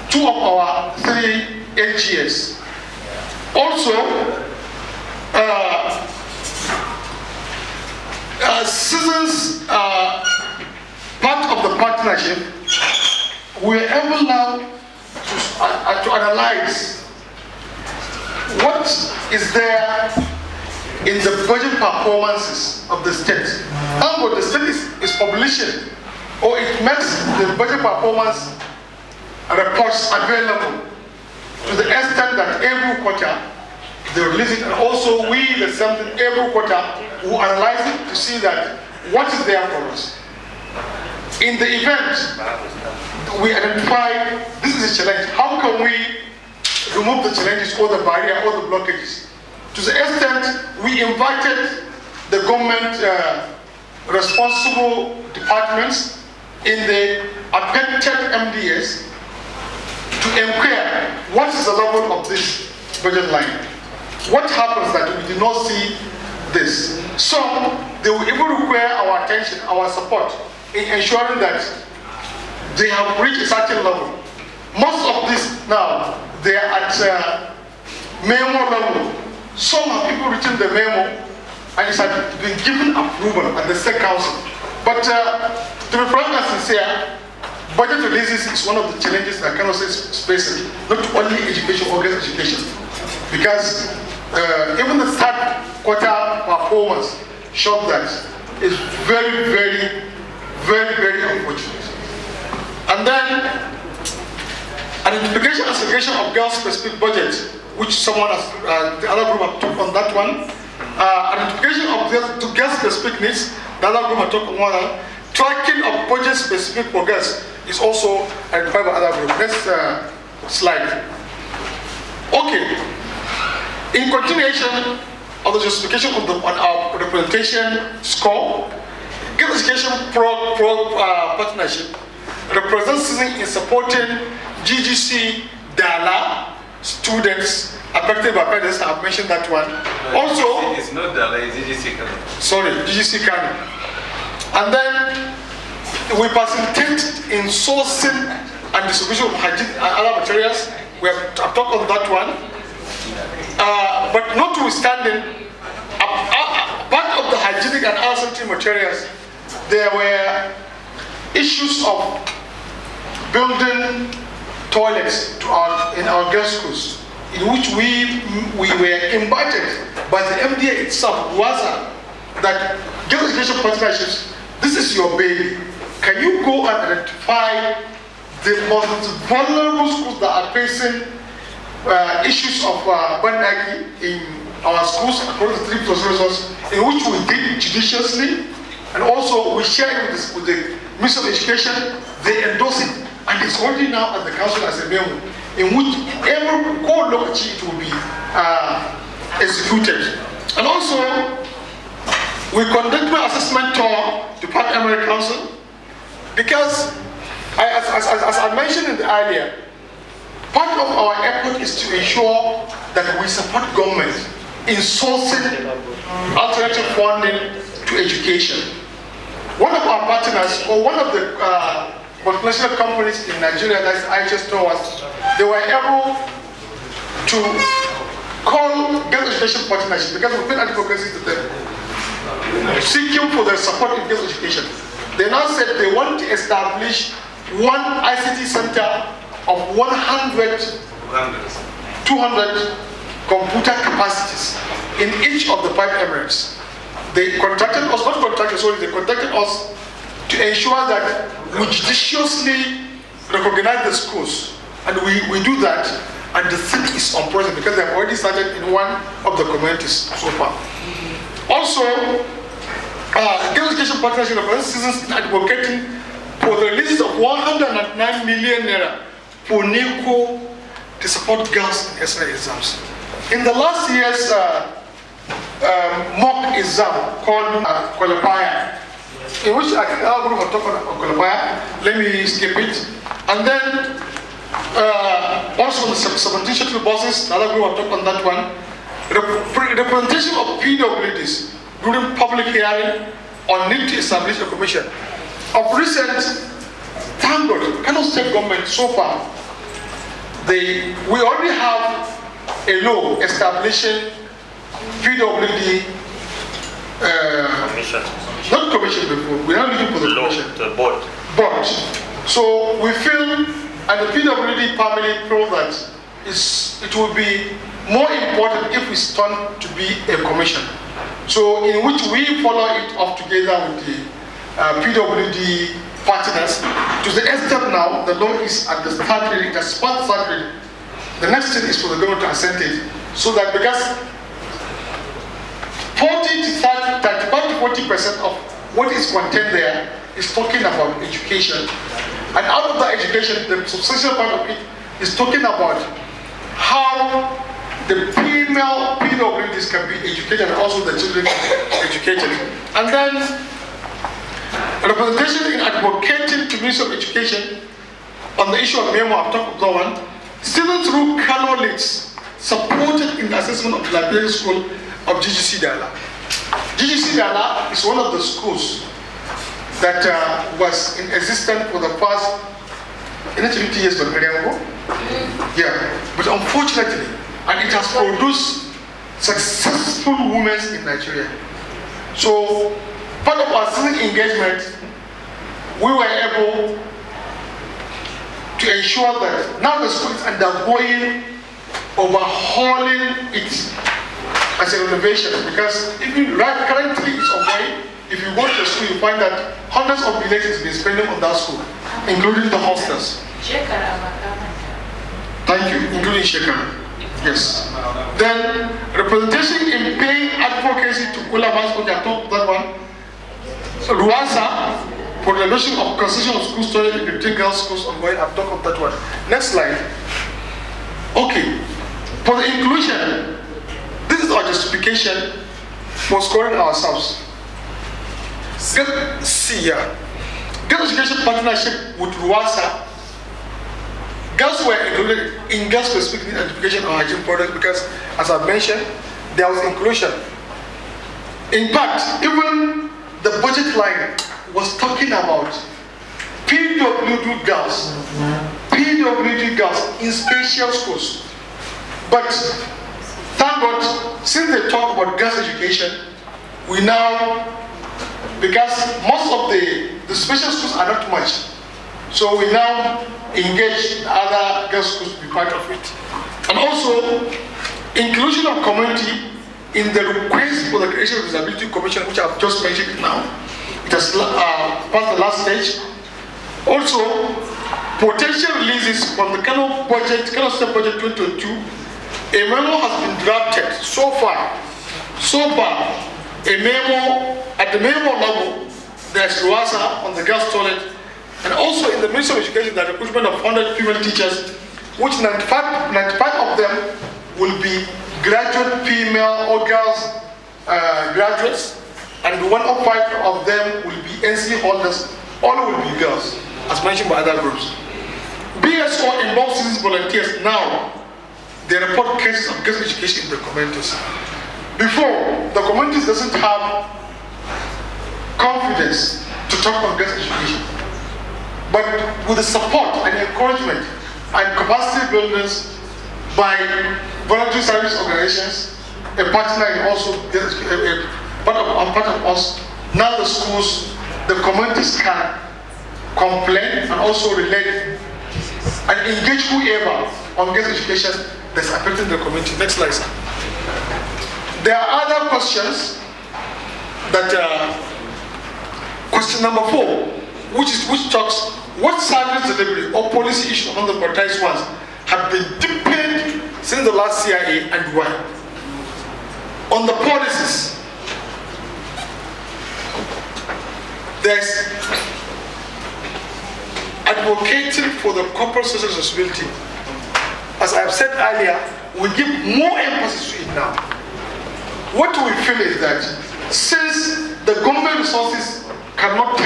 2 of our 3 HGS. Also, citizens part of the partnership, we are able now to analyze what is there in the budget performances of the state. And what the state is publishing, or it makes the budget performance reports available to the extent that every quarter they release it, and also we, the same thing, every quarter we analyze it to see that what is there for us. In the event we identify this is a challenge, how can we remove the challenges or the barrier or the blockages. To the extent we invited the government responsible departments in the affected MDS to inquire what is the level of this budget line. What happens that we do not see this? So they will even require our attention, our support in ensuring that they have reached a certain level. Most of this now, they are at memo level. Some have people written the memo and it has been given approval at the State Council. But to be frank and sincere, budget releases is one of the challenges that Kano State is facing, not only education, or girls' education. Because even the third quarter performance showed that it's very, very, very, very unfortunate. And then, identification and segregation of girls-specific budget, which someone has, the other group have talked on that one. Identification of girls-specific needs, the other group have talked on one. Tracking of budget-specific for girls is also identified by other group. Next slide. Okay. In continuation of the justification of on our representation score, Girls Education Partnership represents in supporting GGC Dala students affected by prejudice. I've mentioned that one. Also, it's not Dala, it's GGC Kano. Sorry, GGC Kano. And then we facilitate in sourcing and distribution of hygiene and other materials. We have talked on that one. But notwithstanding, part of the hygienic and other sanitary materials, there were issues of building toilets in our girls' schools, in which we were invited by the MDA itself, WASA, that Girls Education Partnerships, this is your baby. Can you go and identify the most vulnerable schools that are facing issues of bandagi in our schools across the 3 resources, in which we did judiciously, and also we share it with the Ministry of Education. They endorse it, and it's already now at the council as a memo, in which every core locality it will be executed. And also, we conducted an assessment tour to Park Emirate Council, because as I mentioned in the earlier, part of our effort is to ensure that we support government in sourcing alternative funding to education. One of our partners, or one of the multinational companies in Nigeria, that's IHS Towers, they were able to call Girls Education Partnership, because we feel advocacy to them, seeking for their support in girls' education. They now said they want to establish one ICT center of 200 computer capacities in each of the 5 Emirates. They contacted us, they contacted us to ensure that we judiciously recognize the schools. And we do that, and the thing is on process, because they've already started in one of the communities so far. Also, Girls Education Partnership is advocating for the release of 109 million naira for NECO to support girls in SI exams. In the last year's mock exam called Qualifier, in which I think our group have talked about Qualifier, let me skip it. And then also the 17 shuttle buses, the other group have talked on that one. Representation of PWDs during public hearing on need to establish a commission. Of recent, thank God, Kano State government so far, we already have a law establishing PWD Commission. Not commission before, we're not looking for the commission. The board. Board. So we feel, and the PWD family feel that it will be more important if it's turned to be a commission. So in which we follow it up together with the PWD partners. To the extent now, the law is at the third reading, the third reading. The next thing is for the government to assent it, so that because 35 to 40% of what is contained there is talking about education, and out of that education, the substantial part of it is talking about how the female PWDs can be educated and also the children educated. And then representation in advocating to Ministry of Education on the issue of memo I've talked about one. Students through Kano Leads supported in the assessment of the Liberia School of GGC Dala. GGC Dala is one of the schools that was in existence for the past 50 years, but yeah. But unfortunately, and it has produced successful women in Nigeria. So, part of our civic engagement, we were able to ensure that now the school is undergoing overhauling it as a renovation, because if you currently it's ongoing. If you go to the school, you find that hundreds of millions has been spending on that school, including the hostels. Thank you, including Shekara. Yes. Then representation in paying advocacy to ulamas, which I talked about that one. Ruasa for the renovation of concession of school storage in between girls' schools ongoing. I've talked about that one. Next slide. Okay. For the inclusion, this is our justification for scoring ourselves. Girls Education Partnership with Ruasa. Girls were included in girls specific need education or hygiene products because, as I mentioned, there was inclusion. In fact, even the budget line was talking about PWD girls in special schools. But thank God, since they talk about girls education, we now, because most of the special schools are not much, so we now engage other girls schools to be part of it. And also, inclusion of community in the request for the creation of disability commission, which I've just mentioned now. It has passed the last stage. Also, potential releases from the Kano State Budget 2022. A memo has been drafted so far, a memo at the memo level. There's Ruasa on the girls' toilet, and also in the Ministry of Education, the recruitment of 100 female teachers, which 95 of them will be graduate female or girls graduates, and 105 of them will be NC holders. All will be girls, as mentioned by other groups. BSO involves citizens volunteers. Now, they report cases of girls' education in the communities. Before, the communities doesn't have confidence to talk about girls' education. But with the support and encouragement and capacity builders by voluntary service organizations, a partner and also part of us, now the schools, the communities can complain and also relate and engage whoever on girls' education that's affecting the community. Next slide, sir. There are other questions that question number 4, which talks what service delivery or policy issues among the prioritized ones have been deepened since the last CIA and why. On the policies, there's advocating for the corporate social responsibility. As I have said earlier, we give more emphasis to it now. What we feel is that since the government resources cannot be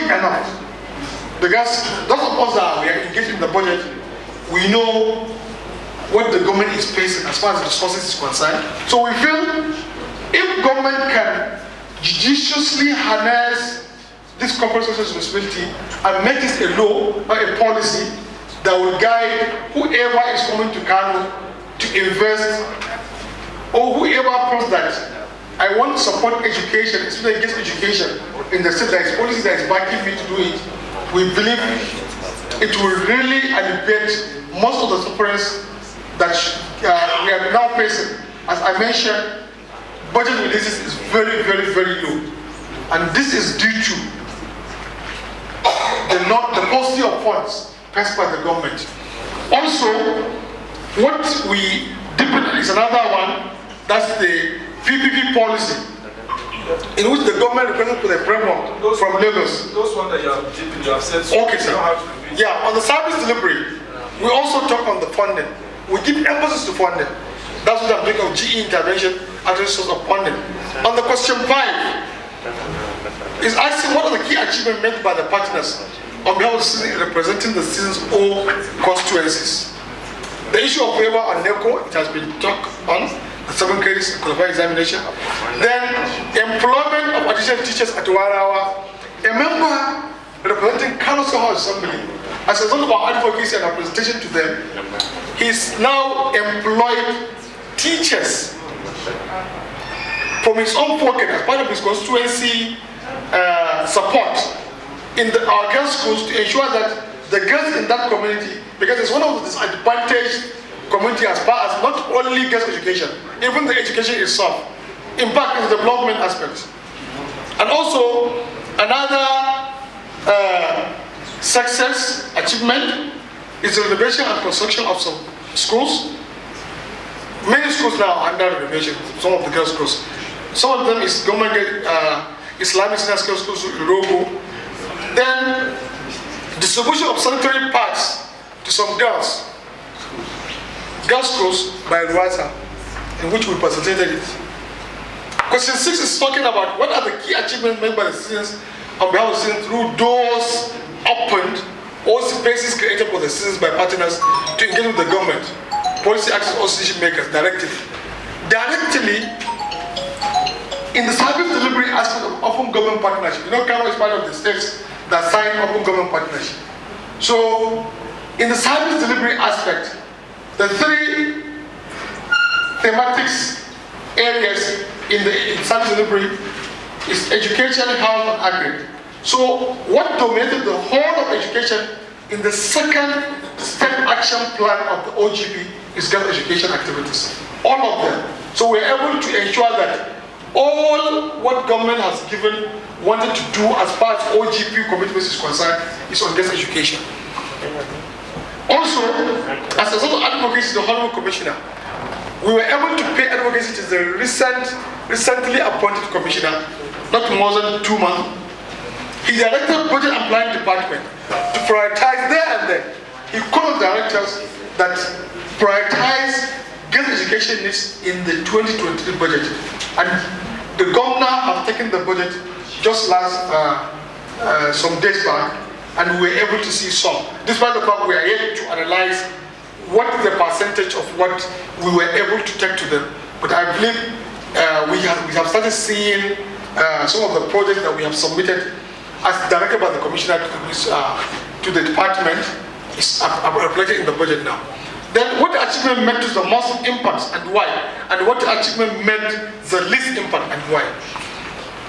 enough, because those of us that we are engaged in the budget, we know what the government is facing as far as resources is concerned. So we feel if government can judiciously harness this corporate social responsibility and make this a law or a policy that will guide whoever is coming to Kano to invest, or whoever proves that I want to support education, especially against education in the state, that is policy that is backing me to do it, we believe it will really alleviate most of the sufferings that we are now facing. As I mentioned, budget releases is very, very, very low. And this is due to the paucity of funds passed by the government. Also, what we deepen is another one, that's the PPP policy, in which the government requested for the framework from Lagos. Those ones that you have said. Okay, sir. Yeah, on the service delivery, We also talk on the funding. We give emphasis to funding. That's what I'm doing of GE intervention as a source of funding. On the question 5, is asking what are the key achievements made by the partners on behalf of the citizens representing the citizens' all constituencies. The issue of waiver on NECO, it has been talked on, the 7 credits qualifying examination. Then employment of additional teachers at Warawa. A member representing Council House Assembly, as a result of our advocacy and our presentation to them, he's now employed teachers from his own pocket as part of his constituency support in our girls' schools to ensure that the girls in that community, because it's one of the disadvantaged community as far as not only girls' education, even the education itself, impact in the development aspects. And also, another success achievement is the renovation and construction of some schools. Many schools now are under renovation, some of the girls' schools. Some of them is government Islamic Senior Schools in Rogo. Then distribution of sanitary pads to some girls schools by Rwasa, in which we facilitated it. Question 6 is talking about what are the key achievements made by the citizens on behalf of the citizens through doors opened or spaces created for the citizens by partners to engage with the government, policy actors or decision makers directly. Directly, in the service delivery aspect of open government partnership, you know, Kano is part of the states that sign open government partnership. So, in the service delivery aspect, the 3 thematics areas in service delivery is education, health, and agri. So, what dominated the whole of education in the second step action plan of the OGP is girl education activities. All of them. So, we're able to ensure that all what government has given, wanted to do as far as OGP commitments is concerned, is on girls education. Also, as a result of advocacy to the Honorable Commissioner, we were able to pay advocacy to the recently appointed commissioner, not more than 2 months. He directed Budget and Planning Department to prioritize there and then. He called directors that prioritize girls' education needs in the 2023 budget. And the governor have taken the budget just some days back, and we were able to see some. Despite the fact we are yet to analyze what is the percentage of what we were able to take to them. But I believe we have started seeing some of the projects that we have submitted as directed by the commissioner to the department is reflected in the budget now. Then what achievement made the most impact and why? And what achievement made the least impact and why?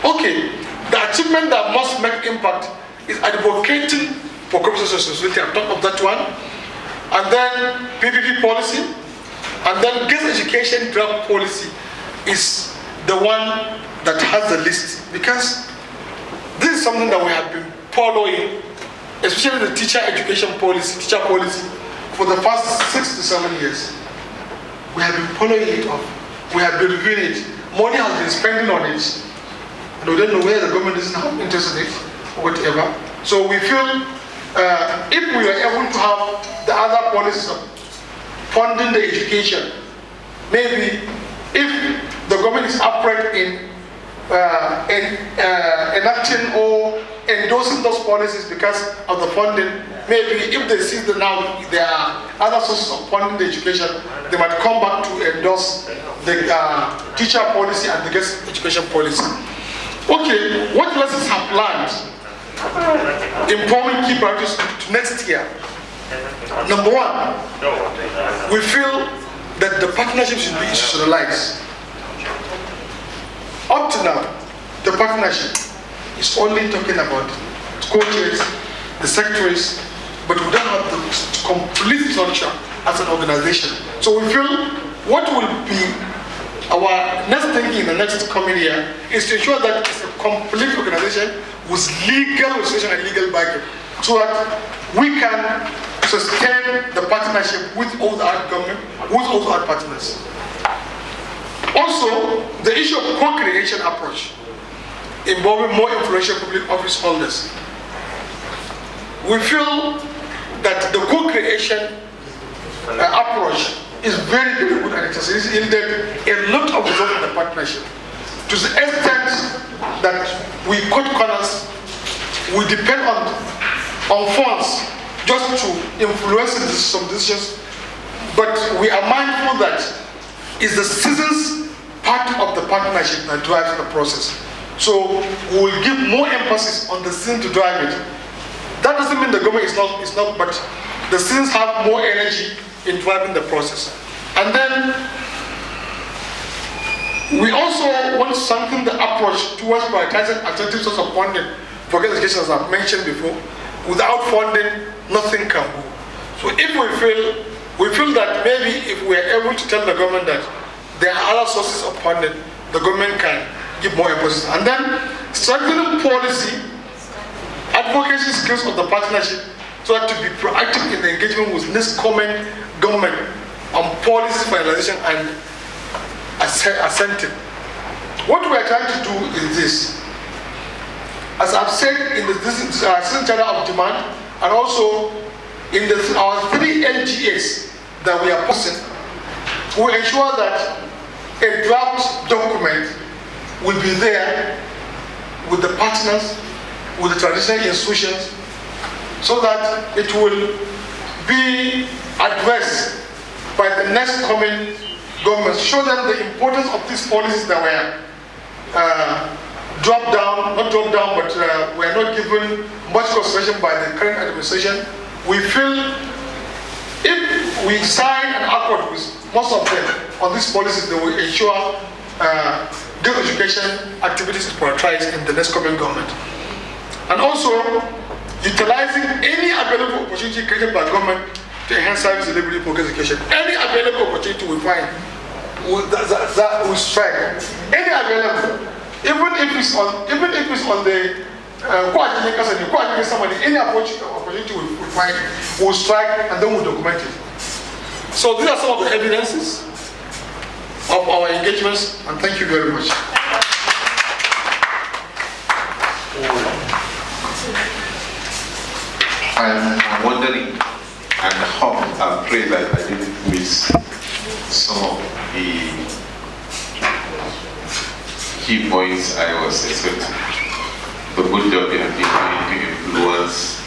Okay, the achievement that most make impact is advocating for corporate society. I've talked of that one. And then PPP policy. And then girls' education draft policy is the one that has the list. Because this is something that we have been following, especially the teacher policy, for the past 6 to 7 years. We have been following it up. We have been reviewing it. Money has been spending on it. And we don't know whether the government doesn't have interest in it or whatever. So we feel if we are able to have the other policies of funding the education, maybe if the government is upright in enacting or endorsing those policies because of the funding, maybe if they see that now there are other sources of funding the education, they might come back to endorse the teacher policy and the girls' education policy. Okay, what lessons have learned in forming key priorities to next year? Number 1, we feel that the partnership should be institutionalized. Up to now, the partnership is only talking about coaches, the secretaries, but we don't have the complete structure as an organization. So we feel what will be our next thinking in the next coming year is to ensure that it's a complete organization with legal registration and legal backing, so that we can sustain the partnership with all our government, with all our partners. Also, the issue of co-creation approach involving more influential public office holders. We feel that the co-creation approach is very, very good, and it has yielded a lot of results in the partnership. To the extent that we cut corners, we depend on funds just to influence some decisions, but we are mindful that it's the citizens' part of the partnership that drives the process. So we will give more emphasis on the citizens to drive it. That doesn't mean the government is not, but the citizens have more energy in driving the process. And then we also want to strengthen the approach towards prioritizing alternative sources of funding for education, as I've mentioned before. Without funding, nothing can go. So if we feel that maybe if we are able to tell the government that there are other sources of funding, the government can give more emphasis. And then strengthening policy, advocacy skills of the partnership, so that to be proactive in the engagement with next coming government on policy finalization and assenting. What we are trying to do is this. As I've said in the citizen channel of demand, and also in our 3 LGAs that we are posting, we ensure that a draft document will be there with the partners, with the traditional institutions, so that it will be addressed by the next coming government. Show them the importance of these policies that were but were not given much consideration by the current administration. We feel if we sign an accord with most of them on these policies, they will ensure good education activities is prioritized in the next coming government. And also, utilizing any available opportunity created by government to enhance service delivery for education. Any available opportunity we find that we strike. Any available, even if it's on the somebody, any opportunity we find, we'll strike and then we'll document it. So these are some of the evidences of our engagements, and thank you very much. I'm wondering and hope and pray that I didn't miss some of the key points I was expecting. The good job you have been doing to influence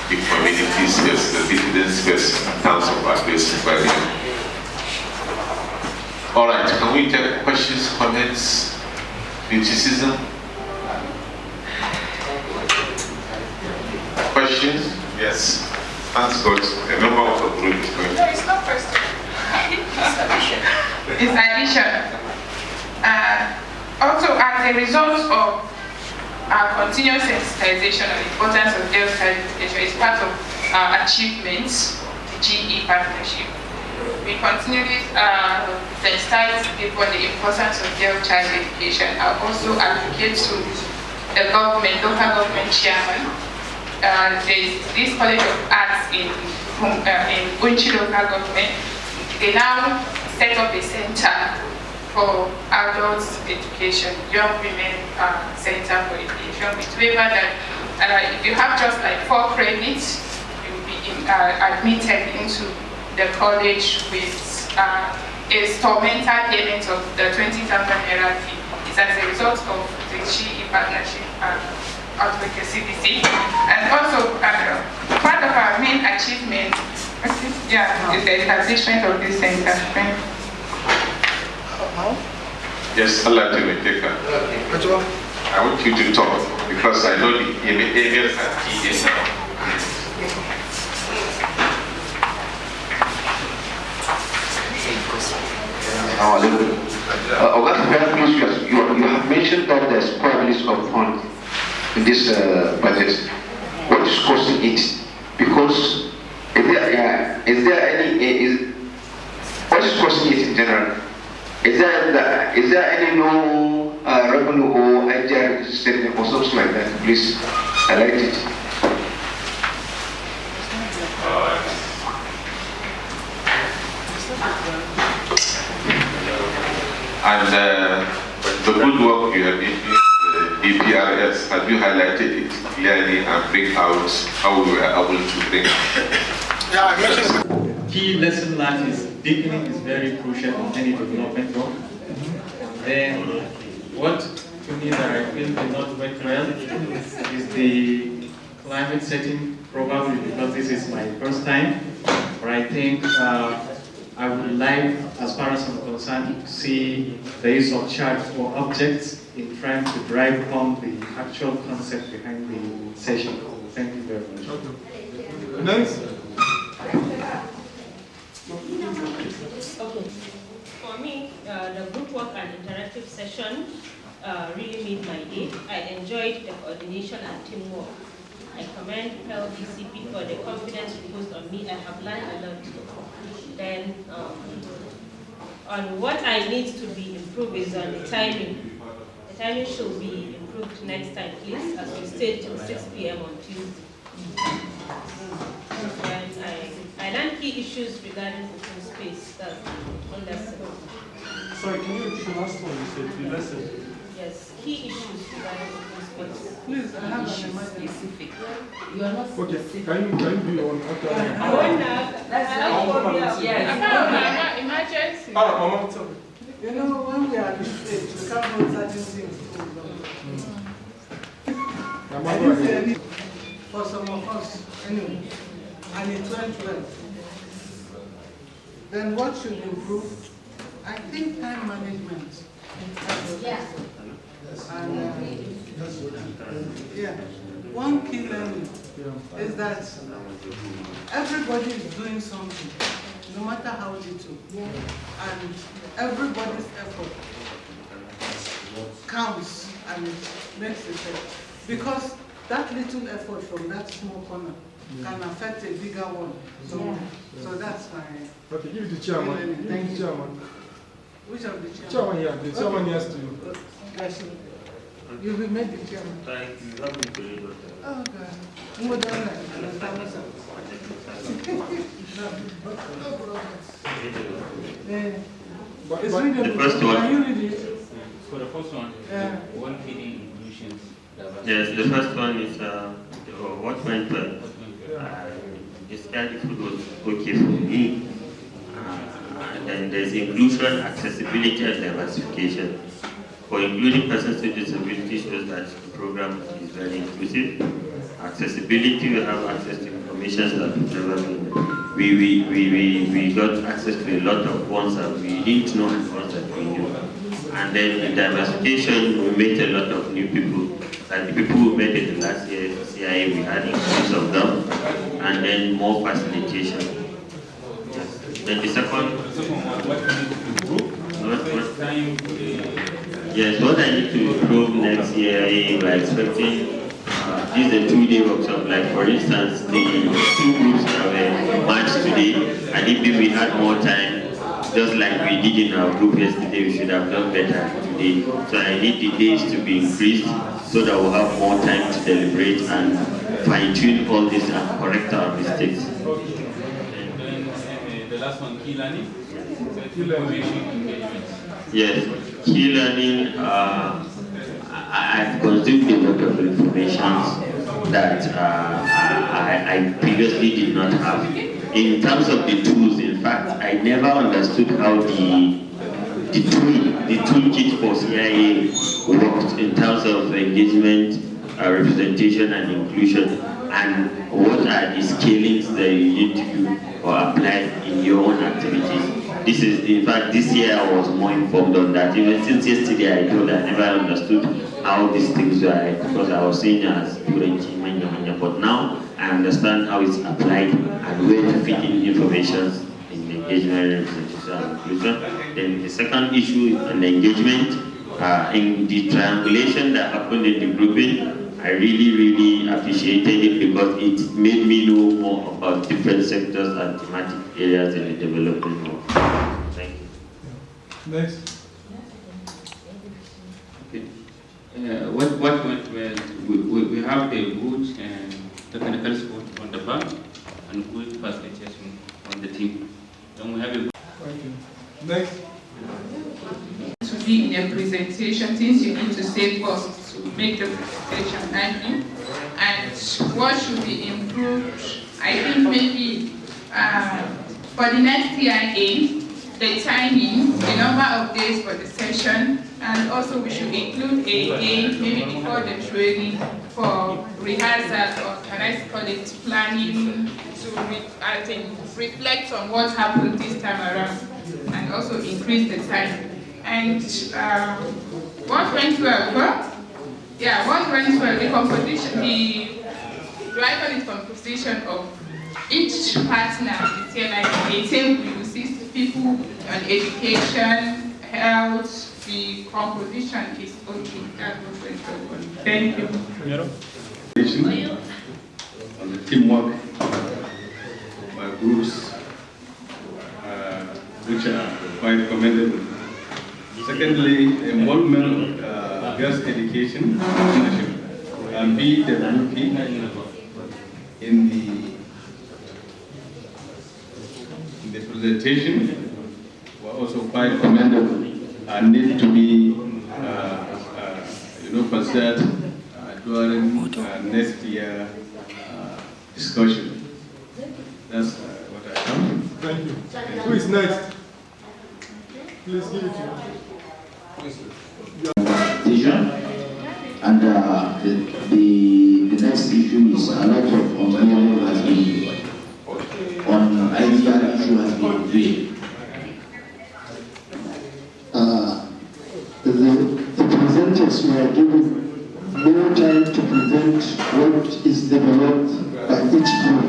the communities, yes, the citizens first in terms of addressing value. All right, can we take questions, comments, criticism? Questions? Yes. Thanks God. A member of the group is going. No, it's not question. It's addition. Also, as a result of our continuous sensitization on the importance of girls' child education, is part of our achievements, the GE partnership. We continually sensitize people on the importance of girls' child education. I also advocate to the government, local government chairman. There's this College of Arts in Unchi local government. They now set up a center for adults education, young women center for education. It's waiver that if you have just like 4 credits, you'll be admitted into the college with a instrumental payment of the 20,000 naira fee. It's as a result of the GE partnership advocacy visit. And also part of our main achievement is the establishment of this center. Yes, Allah to take her. I want you to talk because I know the areas are key now. You have mentioned that there's probability of funds in this budget. What is costing it? Because what is costing it in general? Is there any no revenue or IGR statement or something like that? Please highlight it. And the good work you have been doing, the DPRS, have you highlighted it clearly and bring out how we were able to bring? Yeah, I mentioned key lesson learned is deepening is very crucial in any development work. Then what to me that I feel did not work well is the climate setting, probably because this is my first time, but I think I would like, as far as I'm concerned, to see the use of charts or objects in trying to drive home the actual concept behind the session. Thank you very much. Okay. Next. Okay. For me, the group work and interactive session really made my day. I enjoyed the coordination and teamwork. I commend LDCP for the confidence reposed on me. I have learned a lot. Then, on what I need to be improved is on the timing. The timing should be improved next time, please, as we stayed till 6 p.m. on Tuesday. And I learned key issues regarding open space. That's one lesson. Sorry, can you repeat the last one? You said the lesson. Yes, key issues regarding open space. Please, I have issue specific. You are not specific. Can you do your own? Emergency. Mama, tell me. You know, when we are at this age, we can't do certain things. I didn't say anything for some of us, anyway, and it went well. Then what should improve? I think time management. Yeah. And yeah, one key learning is that everybody is doing something, no matter how little, and everybody's effort counts and it makes a difference. Because that little effort from that small corner can affect a bigger one. So that's my. Okay, give it to chairman. Thank you. Chairman. Which of the chairman? Chairman here. The chairman here to you. Yes. You will make the chairman. Oh God. More than that. The first one. Can you read it? For the first one, one feeding inclusions. Yes, the first one is what went well. This kind of food was okay for me. And then there's inclusion, accessibility, and diversification. For including persons with disabilities shows that the program is very inclusive. Accessibility, we have access to information that we've never been. We got access to a lot of ones that we didn't know and ones that we knew. And then in diversification, we met a lot of new people. Like the people who met in the last year CIA, we had increase of them, and then more facilitation. Yes. Then the second, yes, what I need to improve next year, we're expecting this is a 2-day workshop. Like for instance, the 2 groups that were matched today, and if we had more time, just like we did in our group yesterday, we should have done better today. So I need the days to be increased so that we'll have more time to deliberate and fine-tune all this and correct our mistakes. And then the last one, key learning. Information engagement. Yes, key learning. I've consumed a lot of information that I previously did not have. In terms of the tools, in fact, I never understood how the toolkit for CIA worked in terms of engagement, representation, and inclusion, and what are the scalings that you need to do or apply in your own activities. This is, in fact, this year I was more informed on that. Even since yesterday, I told I never understood how these things were, because I was seeing as but now I understand how it's applied and where to fit in information in engagement, representation, and inclusion. Then the second issue is an engagement. In the triangulation that happened in the grouping, I really appreciated it because it made me know more about different sectors and thematic areas in the development work. Thank you. Next. What went well? We have a good technical support on the back and good facilitation on the team. Then we have a. Thank you. Next. To be in a presentation, things you need to say first to make the presentation nicely, and what should be improved. I think maybe For the next TIA, the timing, the number of days for the session, and also we should include a day, maybe before the training, for rehearsal, or can I call it planning, to I think reflect on what happened this time around, and also increase the time. And what went well? Yeah, what went well? The composition, the composition of each partner is here, like a table you see people on education, health. The composition is okay. That's what went well. Thank you. On the teamwork by groups, which are quite commendable. Secondly, involvement of girls' education and BWP in the presentation were also quite commendable and need to be considered during next year discussion. That's what I have. Thank you. Who is next? Please give it to you. And the next issue is a lot of unveiling has been on IDR issue has been unveiled. The presenters were given more time to present what is developed by each group,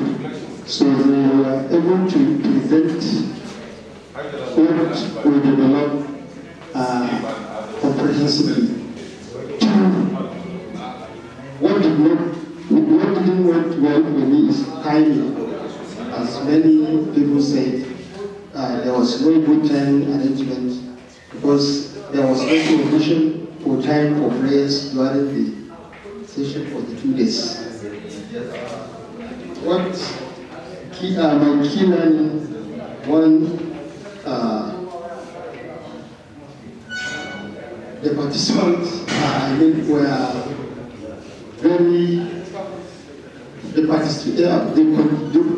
so they were able to present what we developed comprehensively. What didn't work well for me is timing. As many people said, there was no good time arrangement because there was no provision for time for prayers during the session for the 2 days. My key learning, one, the participants, were very,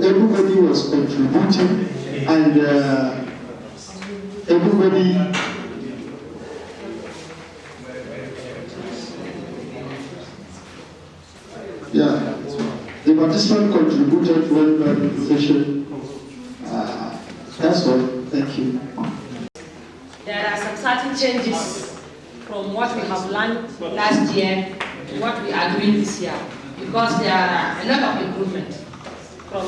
everybody was contributing, and everybody the participant contributed well to the session. That's all. Thank you. There are some certain changes from what we have learned last year to what we are doing this year, because there are a lot of improvement from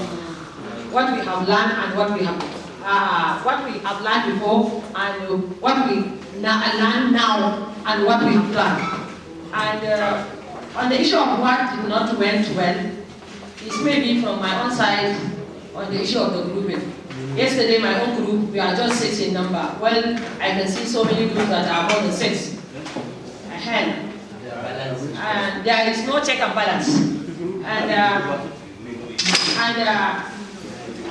what we have learned and what we have learned before and what we learn now and what we have done. And on the issue of what did not went well, it's maybe from my own side on the issue of the grouping. Yesterday, my own group, we are just 6 in number. Well, I can see so many groups that are more than 6. And there is no check and balance. And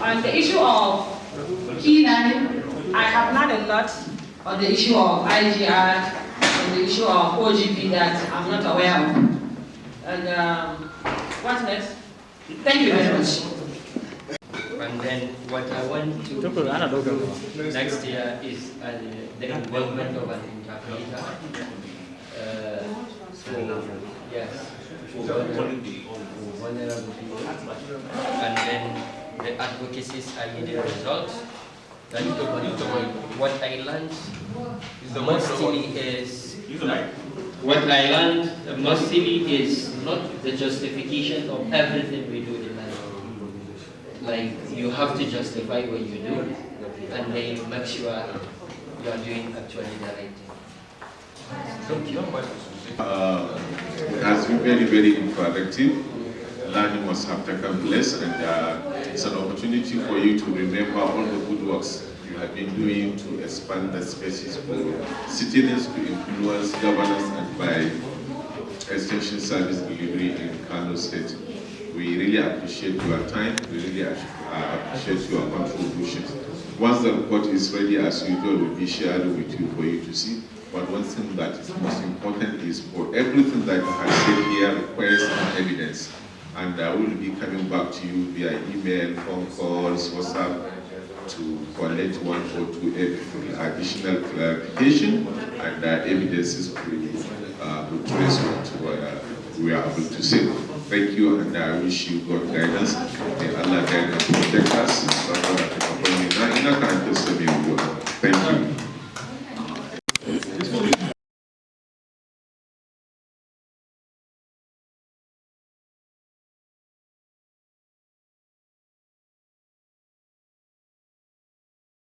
on the issue of key learning, I have learned a lot on the issue of IGR, on the issue of OGP that I'm not aware of. And what's next? Thank you very much. And then what I want to do next year is the involvement of an interpreter. Yes, for vulnerable people. And then the advocacies are the results. That what I learned mostly is not the justification of everything we do in life. Like, you have to justify what you do, and then you make sure you are doing actually the right thing. Thank you. It has been very, very interactive. Learning must have taken place, and it's an opportunity for you to remember all the good works you have been doing to expand the spaces for citizens to influence governance and by extension service delivery in Kano State. We really appreciate your time. We really appreciate your contributions. Once the report is ready, as usual, we'll be shared with you for you to see. But one thing that is most important is for everything that you have said here requires evidence. And I will be coming back to you via email, phone calls, WhatsApp, to collect 1 or 2 additional clarification and evidences to trace what we are able to say. Thank you, and I wish you God guidance. May Allah guide and protect us.